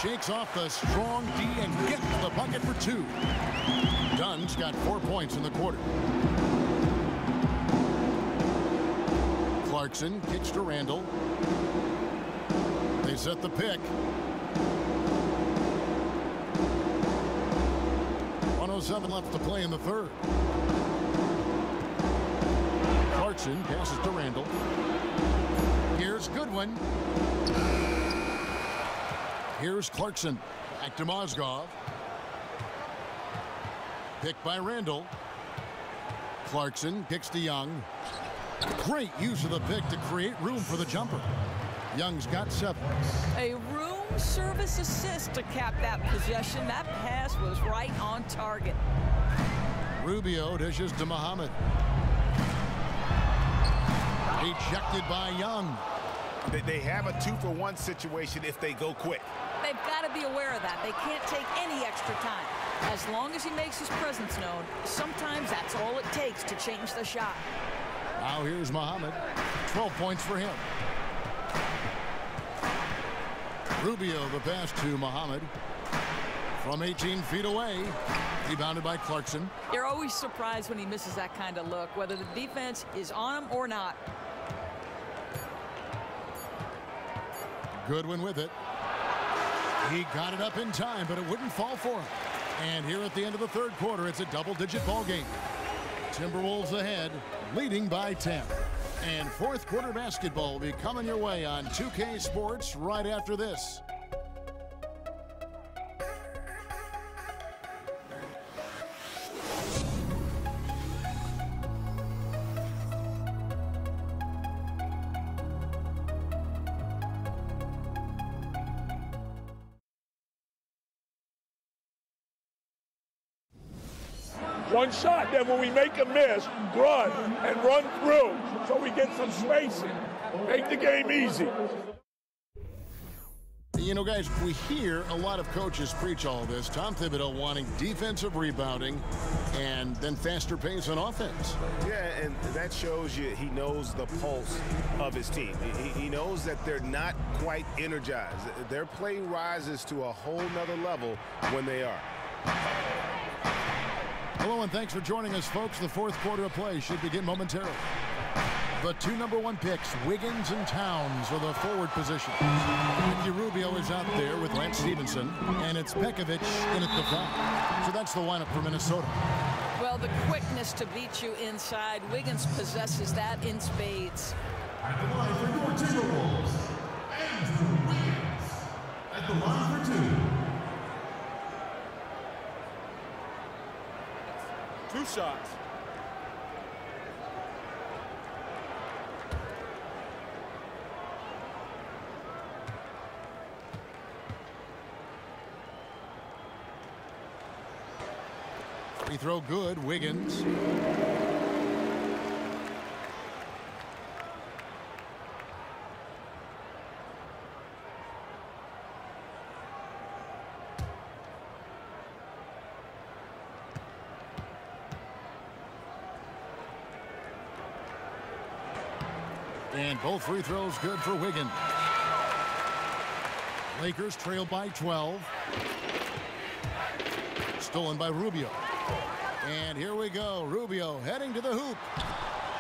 Shakes off the strong D and gets the bucket for 2. Dunn's got 4 points in the quarter. Clarkson kicks to Randall. They set the pick. 1:07 left to play in the third. Clarkson passes to Randall. Here's Goodwin. Here's Clarkson. Back to Mozgov. Picked by Randall. Clarkson kicks to Young. Great use of the pick to create room for the jumper. Young's got 7. A room service assist to cap that possession. That pass was right on target. Rubio dishes to Muhammad. Ejected by Young. They have a 2-for-1 situation if they go quick. They've got to be aware of that. They can't take any extra time. As long as he makes his presence known, sometimes that's all it takes to change the shot. Now here's Muhammad. 12 points for him. Rubio the pass to Muhammad. From 18 feet away. Rebounded by Clarkson. You're always surprised when he misses that kind of look, whether the defense is on him or not. Goodwin with it. He got it up in time, but it wouldn't fall for him. And here at the end of the third quarter, it's a double-digit ball game. Timberwolves ahead, leading by 10. And fourth quarter basketball will be coming your way on 2K Sports right after this. One shot, then when we make a miss, run and run through so we get some spacing. Make the game easy. You know, guys, we hear a lot of coaches preach all this. Tom Thibodeau wanting defensive rebounding and then faster pace on offense. Yeah, and that shows you he knows the pulse of his team. He knows that they're not quite energized. Their play rises to a whole nother level when they are. Hello and thanks for joining us, folks. The fourth quarter of play should begin momentarily. The 2 #1 picks, Wiggins and Towns, for the forward position. Ricky Rubio is out there with Lance Stevenson, and it's Pekovic in at the 5. So that's the lineup for Minnesota. Well, the quickness to beat you inside, Wiggins possesses that in spades. At the line for your Timberwolves, Andrew Wiggins. At the line for 2. 2 shots. Free throw good, Wiggins. And both free throws good for Wiggins. Lakers trail by 12. Stolen by Rubio. And here we go. Rubio heading to the hoop.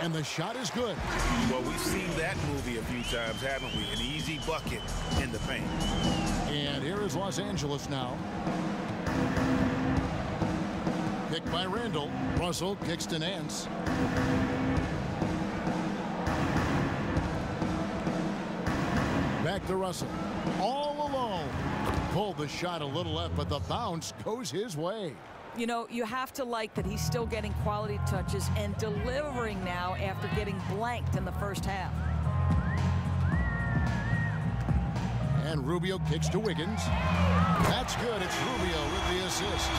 And the shot is good. Well, we've seen that movie a few times, haven't we? An easy bucket in the paint. And here is Los Angeles now. Picked by Randall. Russell kicks to Nance. Back to Russell. All alone. Pulled the shot a little left, but the bounce goes his way. You know, you have to like that he's still getting quality touches and delivering now after getting blanked in the first half. And Rubio kicks to Wiggins. That's good. It's Rubio with the assist.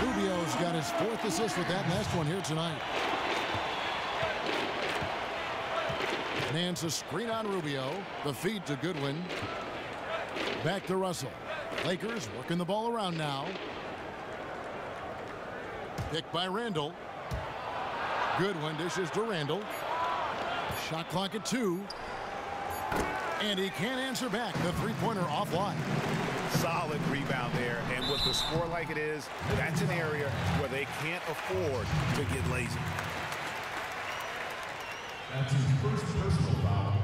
Rubio's got his 4th assist with that last one here tonight. Nance a screen on Rubio. The feed to Goodwin. Back to Russell. Lakers working the ball around now. Picked by Randall. Goodwin dishes to Randall. Shot clock at 2. And he can't answer back. The three-pointer offline. Solid rebound there. And with the score like it is, that's an area where they can't afford to get lazy. That's his first personal foul.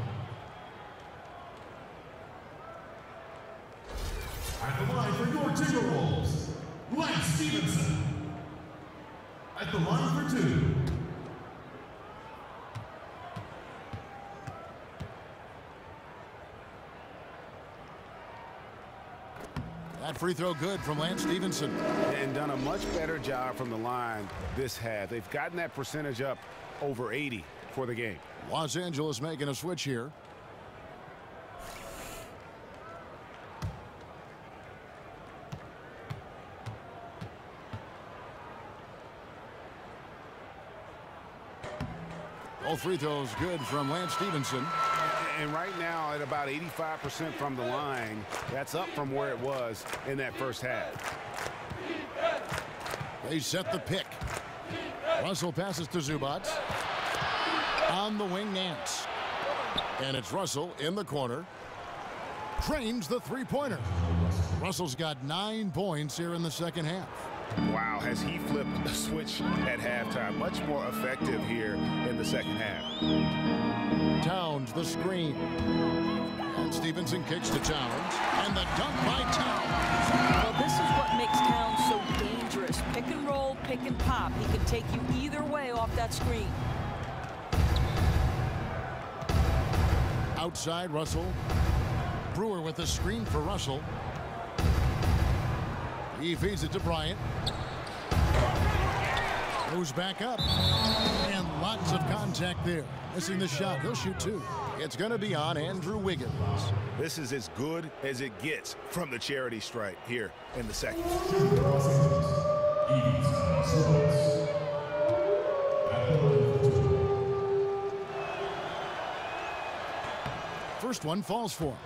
At the line for your Timberwolves, Lance Stevenson. At the line for 2. That free throw good from Lance Stevenson. And done a much better job from the line this half. They've gotten that percentage up over 80 for the game. Los Angeles making a switch here. All free throws good from Lance Stevenson. And right now at about 85% from the line, that's up from where it was in that first half. They set the pick. Russell passes to Zubac. On the wing, Nance. And it's Russell in the corner. Trains the three-pointer. Russell's got 9 points here in the second half. Wow, has he flipped a switch at halftime. Much more effective here in the second half. Towns the screen. And Stevenson kicks to Towns. And the dunk by Towns. Well, this is what makes Towns so dangerous. Pick and roll, pick and pop. He can take you either way off that screen. Outside, Russell. Brewer with the screen for Russell. He feeds it to Bryant. Goes back up. And lots of contact there. Missing the shot. He'll shoot 2. It's going to be on Andrew Wiggins. This is as good as it gets from the charity stripe here in the second. First one falls for him.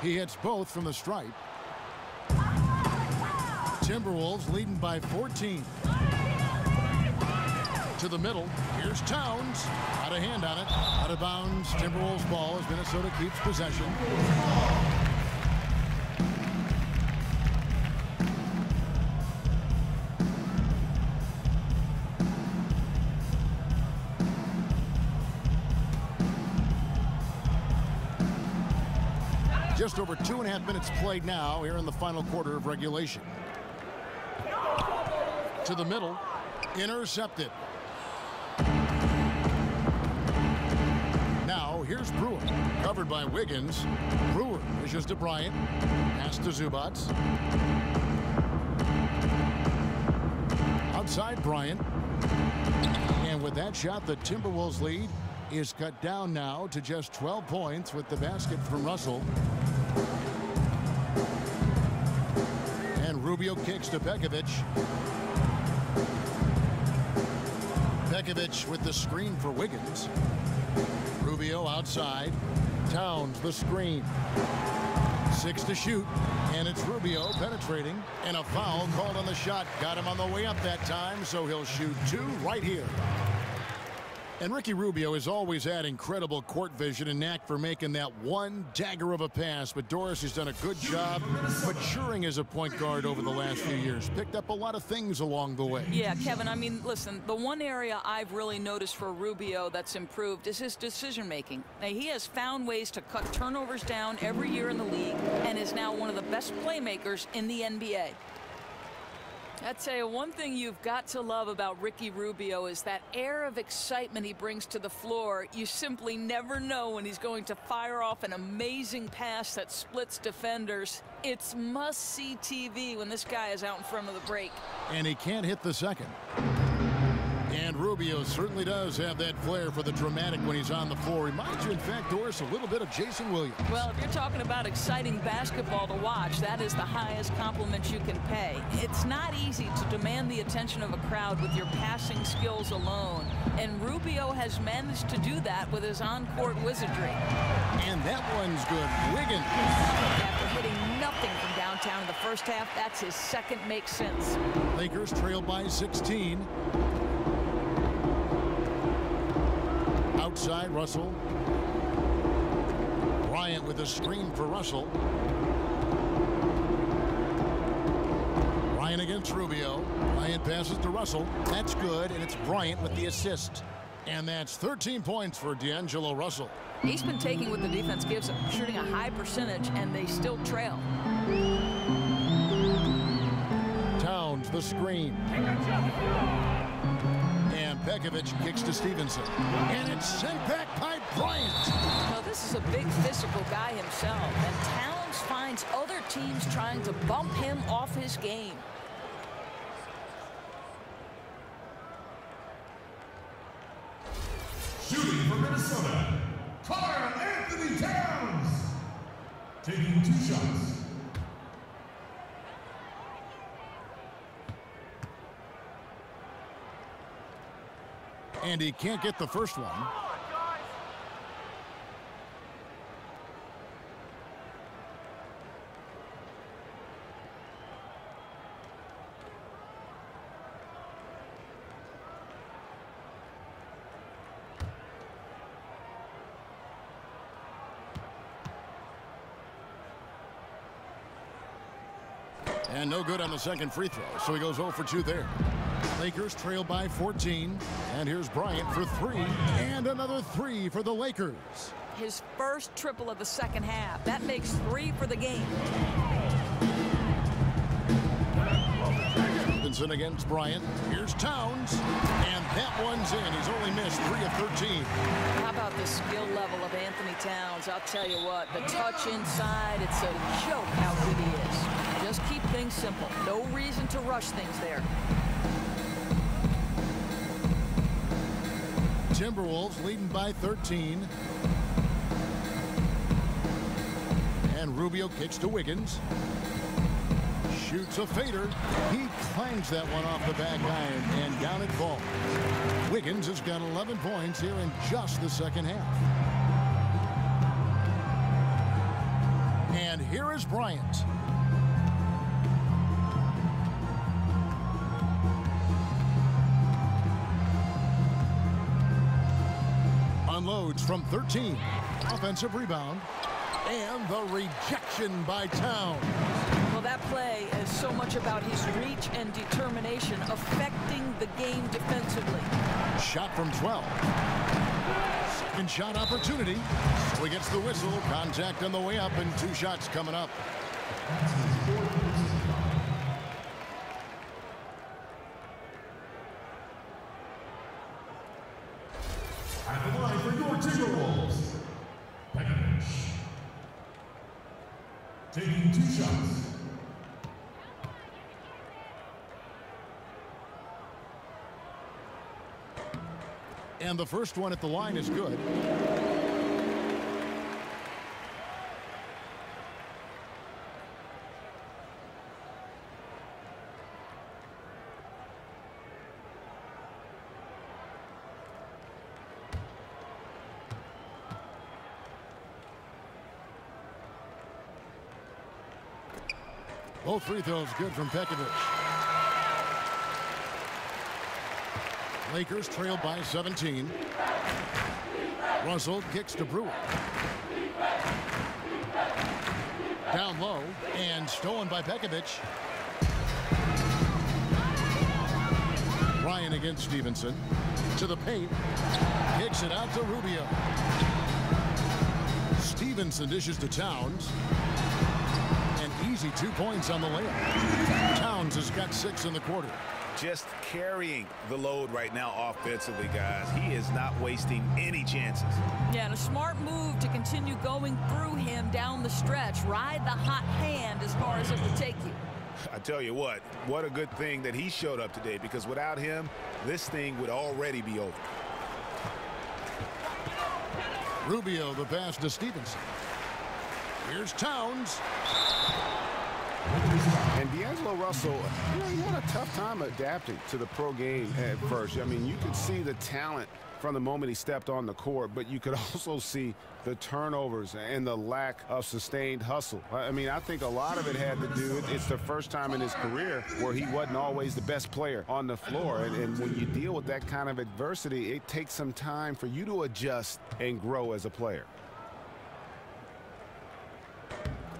He hits both from the stripe. Timberwolves leading by 14. To the middle. Here's Towns. Got a hand on it. Out of bounds. Timberwolves ball as Minnesota keeps possession. Just over 2.5 minutes played now here in the final quarter of regulation. To the middle. Intercepted. Now here's Brewer. Covered by Wiggins. Brewer dishes to Bryant. Pass to Zubac. Outside Bryant. And with that shot, the Timberwolves lead is cut down now to just 12 points with the basket from Russell. And Rubio kicks to Begovic. Pekovic with the screen for Wiggins. Rubio outside. Towns the screen. 6 to shoot, and it's Rubio penetrating, and a foul called on the shot. Got him on the way up that time, so he'll shoot 2 right here. And Ricky Rubio has always had incredible court vision and knack for making that one dagger of a pass. But Doris has done a good job maturing as a point guard over the last few years. Picked up a lot of things along the way. Yeah, Kevin, I mean, listen, the one area I've really noticed for Rubio that's improved is his decision making. Now, he has found ways to cut turnovers down every year in the league and is now one of the best playmakers in the NBA. I'd say one thing you've got to love about Ricky Rubio is that air of excitement he brings to the floor. You simply never know when he's going to fire off an amazing pass that splits defenders. It's must-see TV when this guy is out in front of the break. And he can't hit the second. And Rubio certainly does have that flair for the dramatic when he's on the floor. Reminds you, in fact, Doris, a little bit of Jason Williams. Well, if you're talking about exciting basketball to watch, that is the highest compliment you can pay. It's not easy to demand the attention of a crowd with your passing skills alone. And Rubio has managed to do that with his on-court wizardry. And that one's good. Wiggins. After hitting nothing from downtown in the first half, that's his second makes sense. Lakers trail by 16. Outside, Russell. Bryant with a screen for Russell. Bryant against Rubio. Bryant passes to Russell. That's good, and it's Bryant with the assist. And that's 13 points for D'Angelo Russell. He's been taking what the defense gives him, shooting a high percentage, and they still trail. Towns the screen. And Pekovic kicks to Stevenson. And it's sent back by Bryant. Well, this is a big physical guy himself, and Towns finds other teams trying to bump him off his game. Shooting for Minnesota, Karl Anthony Towns. Taking 2 shots. And he can't get the first one. And no good on the second free throw, so he goes 0 for 2 there. Lakers trail by 14, and here's Bryant for 3, and another 3 for the Lakers. His first triple of the second half. That makes 3 for the game. Stevenson against Bryant. Here's Towns, and that one's in. He's only missed 3 of 13. How about the skill level of Anthony Towns? I'll tell you what, the touch inside, it's a joke how good he is. Just keep things simple. No reason to rush things there. Timberwolves leading by 13. And Rubio kicks to Wiggins. Shoots a fader. He clangs that one off the back iron, and down it falls. Wiggins has got 11 points here in just the second half. And here is Bryant. Unloads from 13. Offensive rebound. And the rejection by Towns. Well, that play is so much about his reach and determination affecting the game defensively. Shot from 12. Second shot opportunity. So he gets the whistle. Contact on the way up, and 2 shots coming up. At the line for your Timberwolves, Pekovic. Taking 2 shots. And the first one at the line is good. Both free throws good from Pekovic. Lakers trail by 17. Russell kicks to Brewer. Down low and stolen by Pekovic. Ryan against Stevenson. To the paint. Kicks it out to Rubio. Stevenson dishes to Towns. An easy 2 points on the layup. Towns has got 6 in the quarter. Just carrying the load right now offensively, guys. He is not wasting any chances. Yeah, and a smart move to continue going through him down the stretch. Ride the hot hand as far as it will take you. I tell you what a good thing that he showed up today, because without him, this thing would already be over. Rubio the pass to Stevenson. Here's Towns. And D'Angelo Russell, he had a tough time adapting to the pro game at first. I mean, you could see the talent from the moment he stepped on the court, but you could also see the turnovers and the lack of sustained hustle. I mean, I think a lot of it had to do, it's the first time in his career where he wasn't always the best player on the floor. And when you deal with that kind of adversity, it takes some time for you to adjust and grow as a player.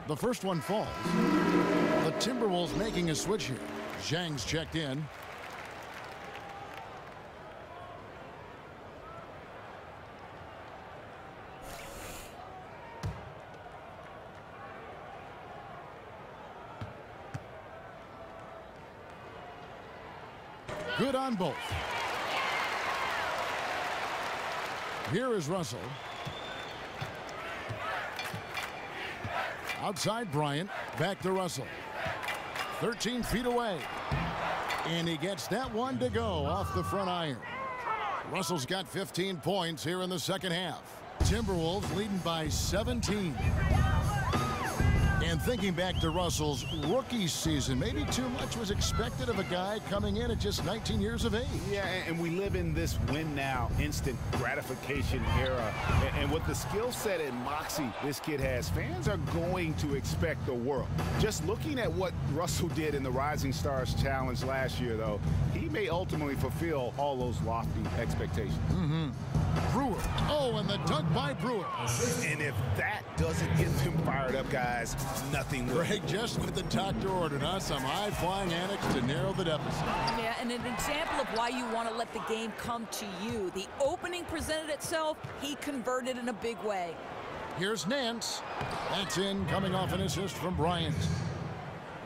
The first one falls. The Timberwolves making a switch here. Zhang's checked in. Good on both. Here is Russell. Outside Bryant, back to Russell. 13 feet away. And he gets that one to go off the front iron. Russell's got 15 points here in the second half. Timberwolves leading by 17. And thinking back to Russell's rookie season, maybe too much was expected of a guy coming in at just 19 years of age. Yeah, and we live in this win-now, instant gratification era. And with the skill set and moxie this kid has, fans are going to expect the world. Just looking at what Russell did in the Rising Stars Challenge last year, though, he may ultimately fulfill all those lofty expectations. Brewer. Oh, and the dunk by Brewer. And if that doesn't get them fired up, guys, nothing will. Greg just with the doctor ordered us some high-flying annex to narrow the deficit. Yeah, and an example of why you want to let the game come to you. The opening presented itself, he converted in a big way. Here's Nance. That's in, coming off an assist from Bryant.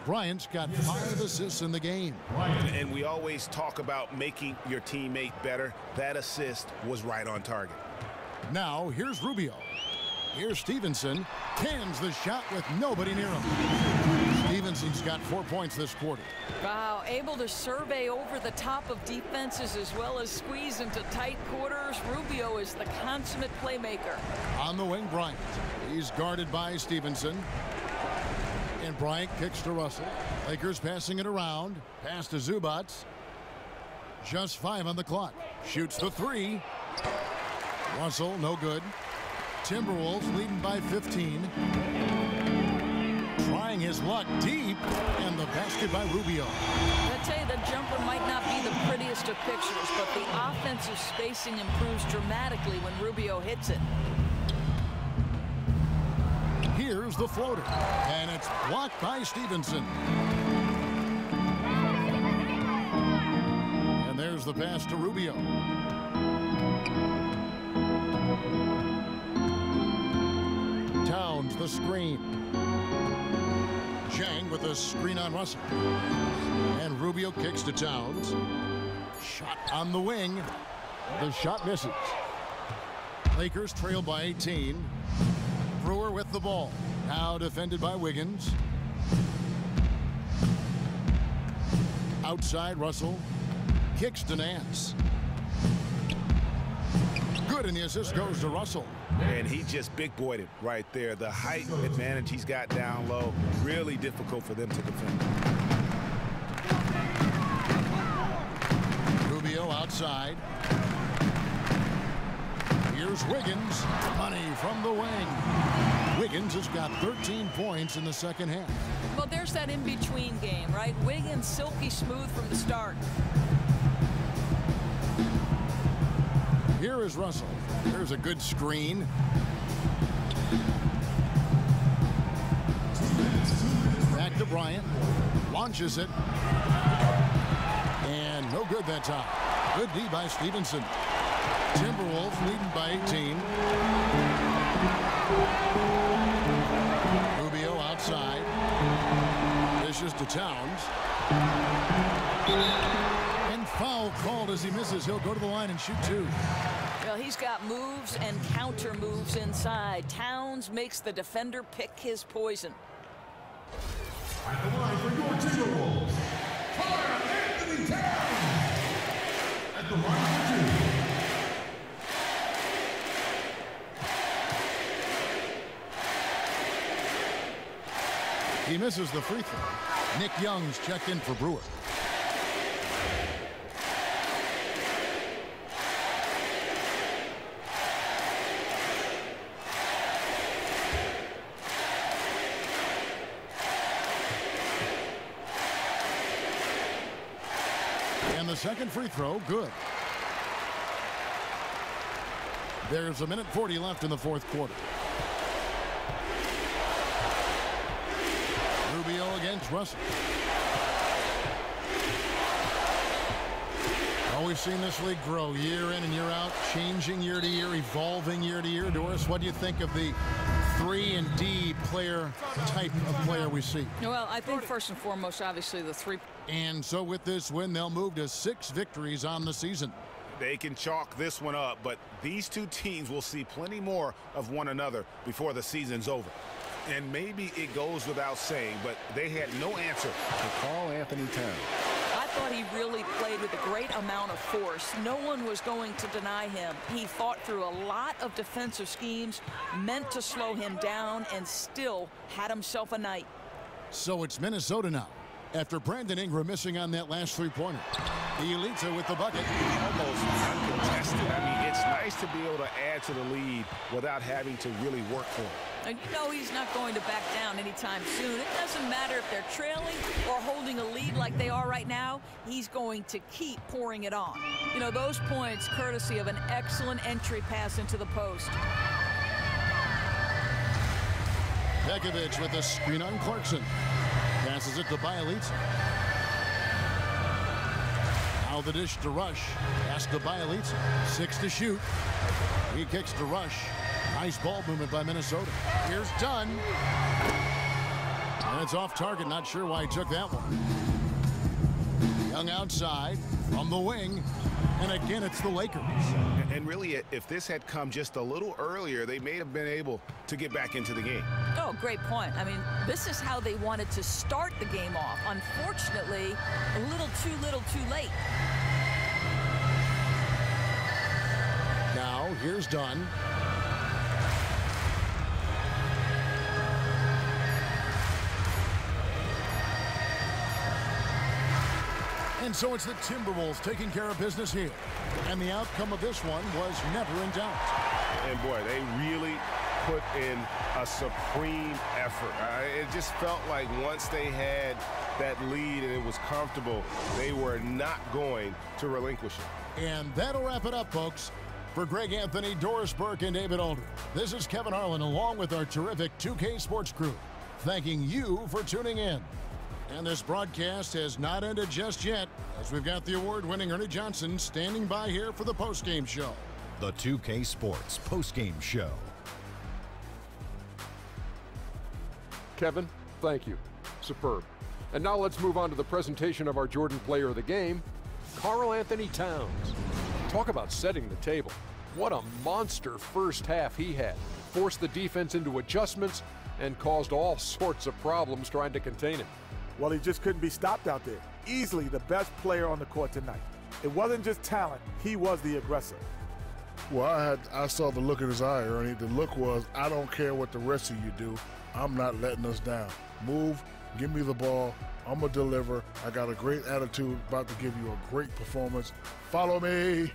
Bryant's got 5 assists in the game. And we always talk about making your teammate better. That assist was right on target. Now, here's Rubio. Here's Stevenson. Cans the shot with nobody near him. Stevenson's got 4 points this quarter. Wow, able to survey over the top of defenses as well as squeeze into tight quarters. Rubio is the consummate playmaker. On the wing, Bryant. He's guarded by Stevenson. And Bryant kicks to Russell. Lakers passing it around. Pass to Zubac. Just 5 on the clock. Shoots the 3. Russell, no good. Timberwolves leading by 15. Trying his luck deep. And the basket by Rubio. I tell you, the jumper might not be the prettiest of pictures, but the offensive spacing improves dramatically when Rubio hits it. Here's the floater, and it's blocked by Stevenson. And there's the pass to Rubio. Towns the screen. Zhang with a screen on Russell. And Rubio kicks to Towns. Shot on the wing. The shot misses. Lakers trail by 18. Brewer with the ball. Now defended by Wiggins. Outside Russell. Kicks to Nance. Good, and the assist goes to Russell. And he just big-boyed it right there. The height advantage he's got down low, really difficult for them to defend. Rubio outside. Here's Wiggins. Money from the wing. Wiggins has got 13 points in the second half. Well, there's that in-between game, right? Wiggins silky smooth from the start. Here is Russell. Here's a good screen. Back to Bryant. Launches it. And no good that time. Good D by Stevenson. Timberwolves leading by 18. Rubio outside. Dishes to Towns. And foul called as he misses. He'll go to the line and shoot two. Well, he's got moves and counter moves inside. Towns makes the defender pick his poison. At the line for your Timberwolves, Karl-Anthony Towns. At the line for two. He misses the free throw. Nick Young's checked in for Brewer. And the second free throw, good. There's a minute 40 left in the fourth quarter. Rubio against Russell. Oh, we've seen this league grow year in and year out, changing year to year, evolving year to year. Doris, what do you think of the 3 and D player type of player we see? Well, I think first and foremost, obviously, the 3. And so with this win, they'll move to 6 victories on the season. They can chalk this one up, but these two teams will see plenty more of one another before the season's over. And maybe it goes without saying, but they had no answer to Karl-Anthony Towns. I thought he really played with a great amount of force. No one was going to deny him. He fought through a lot of defensive schemes meant to slow him down and still had himself a night. So it's Minnesota now. After Brandon Ingram missing on that last three-pointer. Elitza with the bucket. Almost uncontested. I mean, it's nice to be able to add to the lead without having to really work for it. And you know he's not going to back down anytime soon. It doesn't matter if they're trailing or holding a lead like they are right now. He's going to keep pouring it on. You know, those points courtesy of an excellent entry pass into the post. Pekovic with a screen on Clarkson. Passes it to Bielitsa. Now the dish to Rush. Pass to Bielitsa. 6 to shoot. He kicks to Rush. Nice ball movement by Minnesota. Here's Dunn. And it's off target. Not sure why he took that one. Young outside from the wing. And again, it's the Lakers. And really, if this had come just a little earlier, they may have been able to get back into the game. Oh, great point. I mean, this is how they wanted to start the game off. Unfortunately, a little too late. Now, here's Dunn. And so it's the Timberwolves taking care of business here. And the outcome of this one was never in doubt. And boy, they really put in a supreme effort. It just felt like once they had that lead and it was comfortable, they were not going to relinquish it. And that'll wrap it up, folks. For Greg Anthony, Doris Burke, and David Aldridge, this is Kevin Harlan along with our terrific 2K Sports crew, thanking you for tuning in. And this broadcast has not ended just yet, as we've got the award-winning Ernie Johnson standing by here for the postgame show. The 2K Sports postgame show. Kevin, thank you. Superb. And now let's move on to the presentation of our Jordan Player of the Game, Karl-Anthony Towns. Talk about setting the table. What a monster first half he had. Forced the defense into adjustments and caused all sorts of problems trying to contain him. Well, he just couldn't be stopped out there. Easily the best player on the court tonight. It wasn't just talent, he was the aggressor. Well, I saw the look in his eye, Ernie. The look was, I don't care what the rest of you do. I'm not letting us down. Move, give me the ball. I'm going to deliver. I got a great attitude, about to give you a great performance. Follow me.